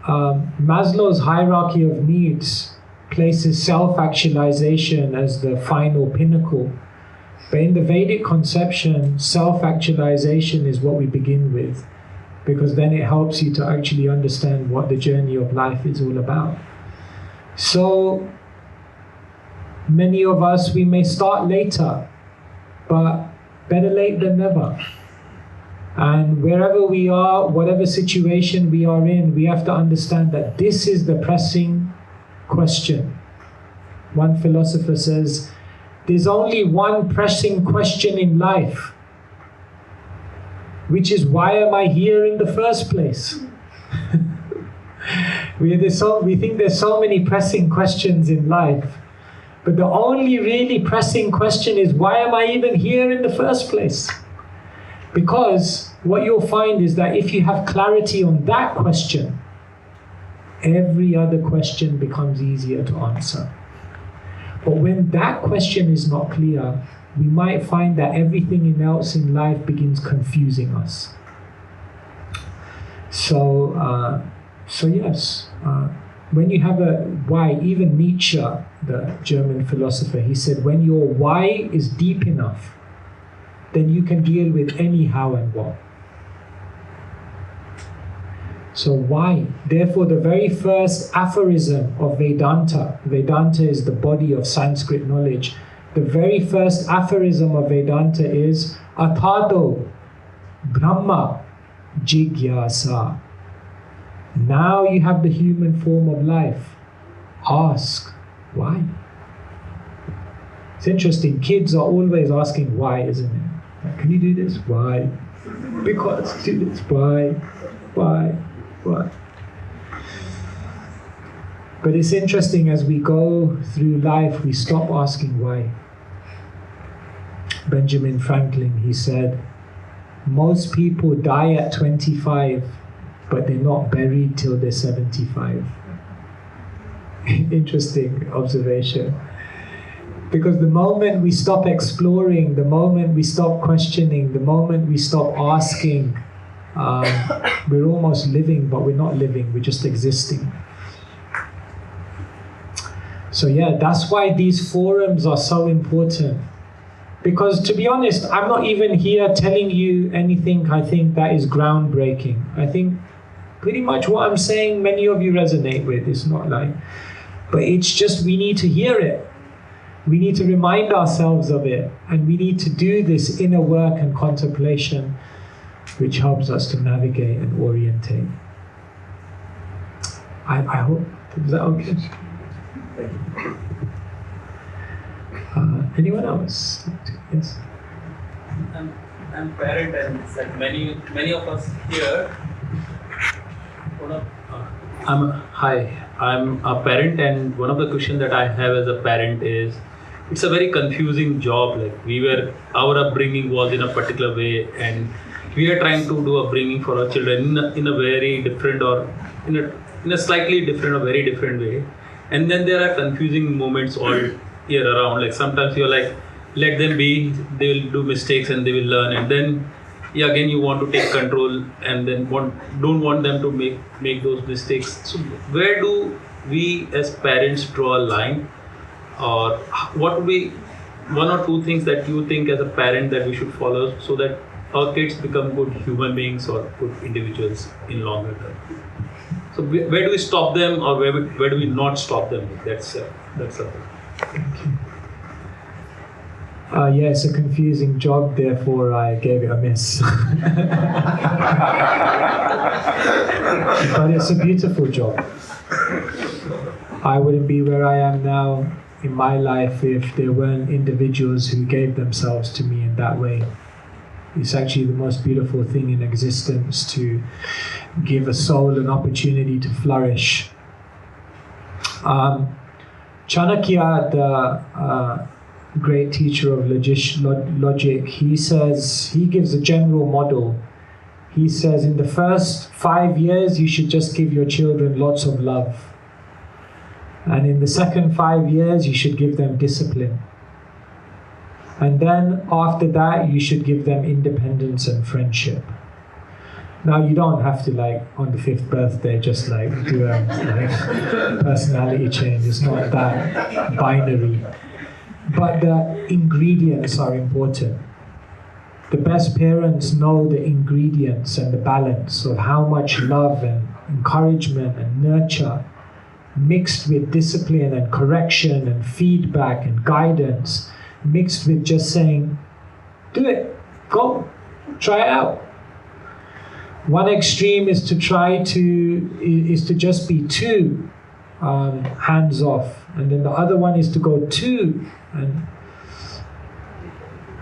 Maslow's hierarchy of needs places self-actualization as the final pinnacle. But in the Vedic conception, self-actualization is what we begin with, because then it helps you to actually understand what the journey of life is all about. So many of us, we may start later, but better late than never. And wherever we are, whatever situation we are in, we have to understand that this is the pressing question. One philosopher says, there's only one pressing question in life, which is, why am I here in the first place? We think there's so many pressing questions in life, but the only really pressing question is, why am I even here in the first place? Because what you'll find is that if you have clarity on that question, every other question becomes easier to answer. But when that question is not clear, we might find that everything else in life begins confusing us. So yes, when you have a why, even Nietzsche, the German philosopher, he said, when your why is deep enough, then you can deal with any how and what. So why? Therefore, the very first aphorism of Vedanta, Vedanta is the body of Sanskrit knowledge. The very first aphorism of Vedanta is Atato Brahma Jigyasa. Now you have the human form of life. Ask why. It's interesting, kids are always asking why, isn't it? Like, can you do this? Why? Because do this. Why? Why? But it's interesting, as we go through life, we stop asking why. Benjamin Franklin, he said, most people die at 25, but they're not buried till they're 75. Interesting observation. Because the moment we stop exploring, the moment we stop questioning, the moment we stop asking, we're almost living, but we're not living, we're just existing. So yeah, that's why these forums are so important. Because to be honest, I'm not even here telling you anything I think that is groundbreaking. I think pretty much what I'm saying, many of you resonate with. It's not like, but it's just we need to hear it. We need to remind ourselves of it. And we need to do this inner work and contemplation, which helps us to navigate and orientate. I hope, is that okay? Thank you. Anyone else? Yes. I'm parent, and it's like many of us here. I'm a parent, and one of the questions that I have as a parent is, it's a very confusing job. Like our upbringing was in a particular way, and we are trying to do upbringing for our children in a very different, or in a slightly different or very different way. And then there are confusing moments all year around. Like sometimes you're like, let them be, they will do mistakes and they will learn. And then again you want to take control and then don't want them to make those mistakes. So where do we as parents draw a line? Or what would be one or two things that you think as a parent that we should follow so that our kids become good human beings or good individuals in longer term? So where do we stop them, or where do we not stop them? That's a yeah, it's a confusing job, therefore I gave it a miss. But it's a beautiful job. I wouldn't be where I am now in my life if there weren't individuals who gave themselves to me in that way. It's actually the most beautiful thing in existence, to give a soul an opportunity to flourish. Chanakya, the great teacher of logic, he says, he gives a general model. He says in the first 5 years you should just give your children lots of love. And in the second 5 years you should give them discipline. And then after that you should give them independence and friendship. Now you don't have to, like, on the 5th birthday just like do a personality change. It's not that binary. But the ingredients are important. The best parents know the ingredients and the balance of how much love and encouragement and nurture mixed with discipline and correction and feedback and guidance, mixed with just saying, do it, go, try it out. One extreme is to just be too hands off, and then the other one is to go too. And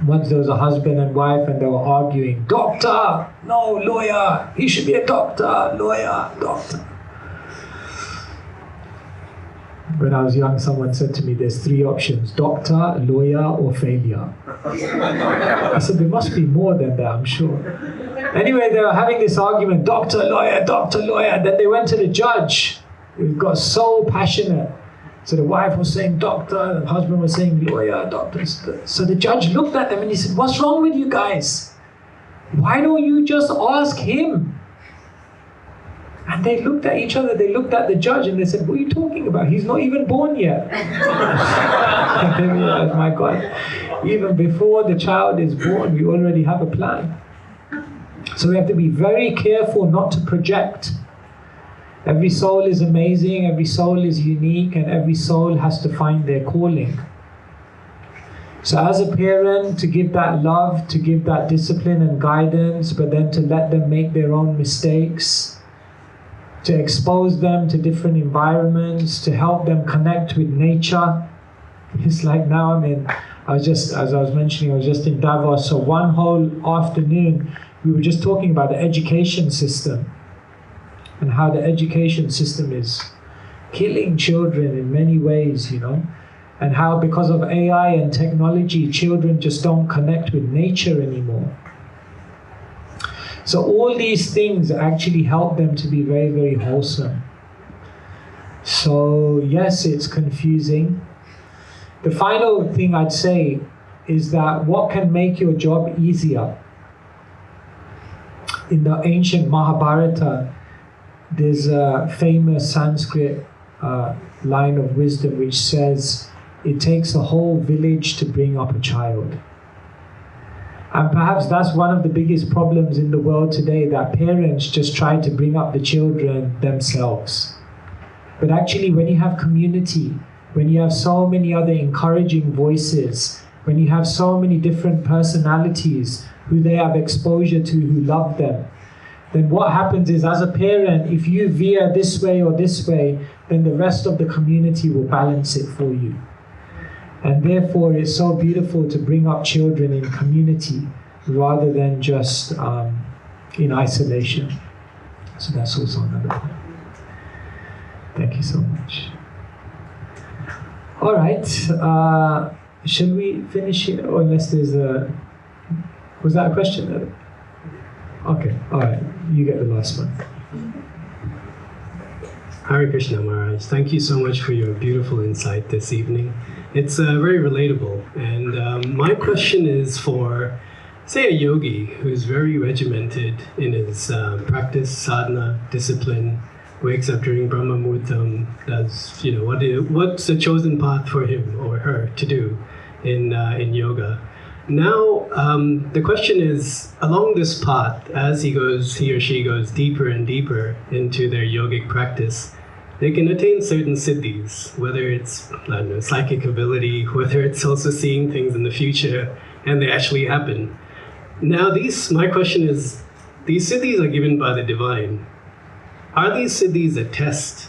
once there was a husband and wife and they were arguing, doctor, no, lawyer, he should be a doctor, lawyer, doctor. When I was young, someone said to me, there's 3 options, doctor, lawyer, or failure. I said, there must be more than that, I'm sure. Anyway, they were having this argument, doctor, lawyer, and then they went to the judge. It got so passionate. So the wife was saying doctor, and the husband was saying lawyer, doctor. So the judge looked at them and he said, what's wrong with you guys? Why don't you just ask him? And they looked at each other, they looked at the judge and they said, what are you talking about? He's not even born yet. And they realized, my God, even before the child is born, we already have a plan. So we have to be very careful not to project. Every soul is amazing, every soul is unique, and every soul has to find their calling. So as a parent, to give that love, to give that discipline and guidance, but then to let them make their own mistakes, to expose them to different environments, to help them connect with nature. It's like now I was just in Davos, so one whole afternoon, we were just talking about the education system and how the education system is killing children in many ways, and how because of AI and technology, children just don't connect with nature anymore. So all these things actually help them to be very, very wholesome. So yes, it's confusing. The final thing I'd say is that what can make your job easier? In the ancient Mahabharata, there's a famous Sanskrit line of wisdom which says, it takes a whole village to bring up a child. And perhaps that's one of the biggest problems in the world today, that parents just try to bring up the children themselves. But actually, when you have community, when you have so many other encouraging voices, when you have so many different personalities who they have exposure to, who love them, then what happens is, as a parent, if you veer this way or this way, then the rest of the community will balance it for you. And therefore, it's so beautiful to bring up children in community rather than just in isolation. So that's also another point. Thank you so much. All right. Shall we finish here? Or unless there's a... Was that a question? Okay. All right. You get the last one. Hare Krishna Maharaj. Thank you so much for your beautiful insight this evening. It's very relatable, and my question is for, say, a yogi who's very regimented in his practice, sadhana, discipline, wakes up during Brahma Muhurtam, does, what's the chosen path for him or her to do in yoga. Now, the question is, along this path, as he or she goes deeper and deeper into their yogic practice, they can attain certain siddhis, whether it's psychic ability, whether it's also seeing things in the future, and they actually happen. Now, my question is, these siddhis are given by the divine. Are these siddhis a test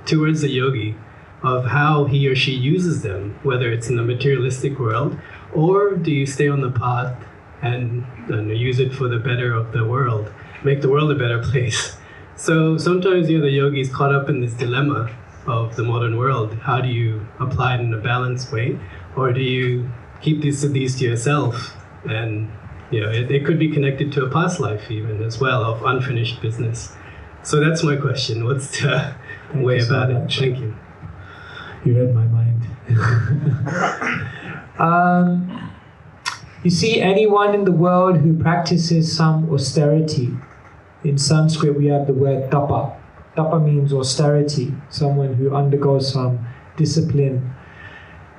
towards the yogi of how he or she uses them, whether it's in the materialistic world, or do you stay on the path and use it for the better of the world, make the world a better place? So sometimes the yogi is caught up in this dilemma of the modern world. How do you apply it in a balanced way? Or do you keep these siddhis to yourself? And it could be connected to a past life even as well, of unfinished business. So that's my question. What's the way about it? Thank you. You read my mind. You see, anyone in the world who practices some austerity, in Sanskrit we have the word tapa. Tapa means austerity, someone who undergoes some discipline.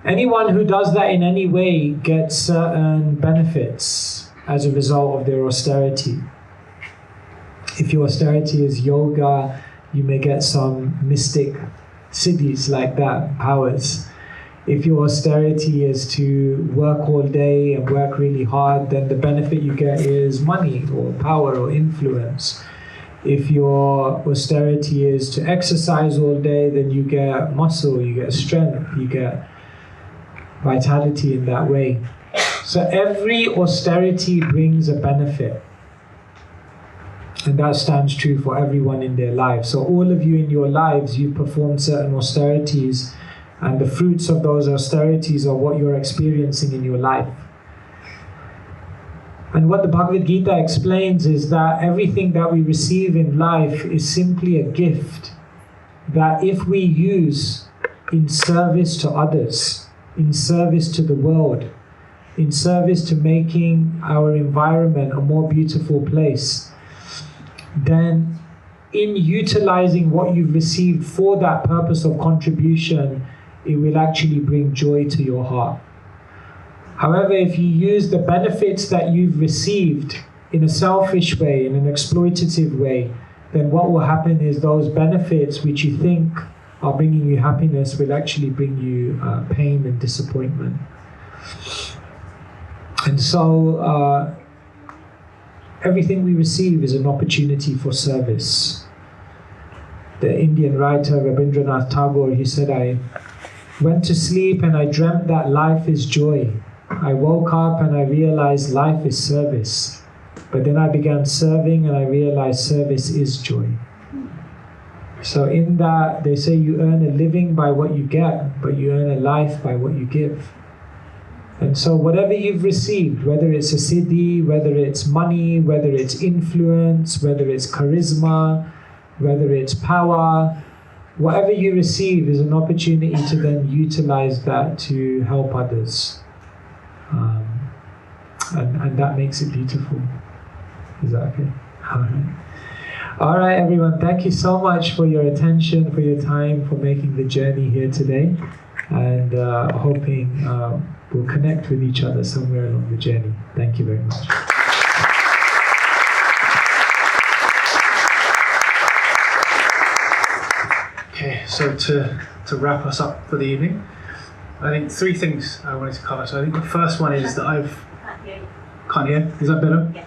Anyone who does that in any way gets certain benefits as a result of their austerity. If your austerity is yoga, You may get some mystic siddhis like that, powers. If your austerity is to work all day and work really hard, then the benefit you get is money or power or influence. If your austerity is to exercise all day, then you get muscle, you get strength, you get vitality in that way. So every austerity brings a benefit. And that stands true for everyone in their lives. So all of you in your lives, you perform certain austerities, and the fruits of those austerities are what you're experiencing in your life. And what the Bhagavad Gita explains is that everything that we receive in life is simply a gift that if we use in service to others, in service to the world, in service to making our environment a more beautiful place, then in utilizing what you've received for that purpose of contribution, it will actually bring joy to your heart. However, if you use the benefits that you've received in a selfish way, in an exploitative way, then what will happen is those benefits which you think are bringing you happiness will actually bring you pain and disappointment. And so everything we receive is an opportunity for service. The Indian writer Rabindranath Tagore, he said, I went to sleep and I dreamt that life is joy. I woke up and I realized life is service. But then I began serving and I realized service is joy. So in that, they say you earn a living by what you get, but you earn a life by what you give. And so whatever you've received, whether it's a siddhi, whether it's money, whether it's influence, whether it's charisma, whether it's power, whatever you receive is an opportunity to then utilize that to help others. And that makes it beautiful. Is that okay? All right. All right, everyone. Thank you so much for your attention, for your time, for making the journey here today. And hoping we'll connect with each other somewhere along the journey. Thank you very much. Okay, so to wrap us up for the evening, I think three things I wanted to cover. So I think the first one is that Can't hear? Is that better? Yeah.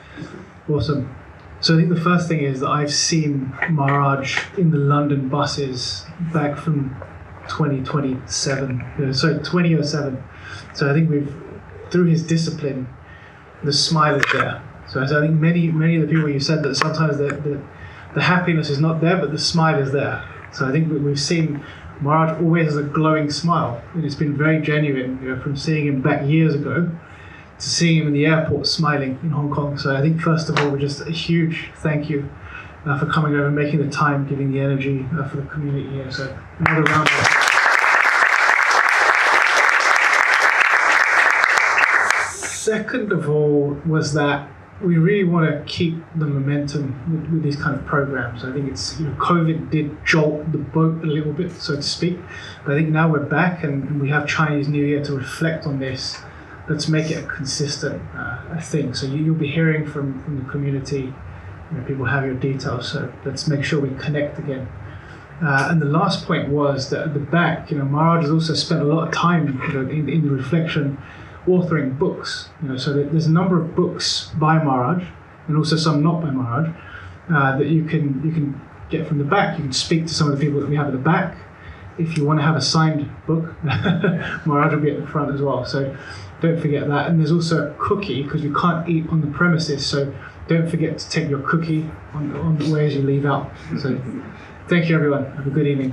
Awesome. So I think the first thing is that I've seen Maharaj in the London buses back from 2007. Sorry, 2007. So I think through his discipline, the smile is there. So I think many of the people, you said that sometimes the happiness is not there, but the smile is there. So I think we've seen Maharaj always has a glowing smile, and it's been very genuine, from seeing him back years ago to seeing him in the airport smiling in Hong Kong. So I think first of all, just a huge thank you for coming over, making the time, giving the energy for the community here. So another round of applause. Second of all was that we really want to keep the momentum with these kind of programs. I think it's, COVID did jolt the boat a little bit, so to speak. But I think now we're back and we have Chinese New Year to reflect on this. Let's make it a consistent thing. So you'll be hearing from the community. People have your details, so let's make sure we connect again. And the last point was that at the back, Maharaj has also spent a lot of time in the reflection, authoring books. So there's a number of books by Maharaj, and also some not by Maharaj, that you can get from the back. You can speak to some of the people that we have at the back. If you want to have a signed book, Maharaj will be at the front as well. So don't forget that. And there's also a cookie, because you can't eat on the premises. So don't forget to take your cookie on the way as you leave out. So thank you, everyone. Have a good evening.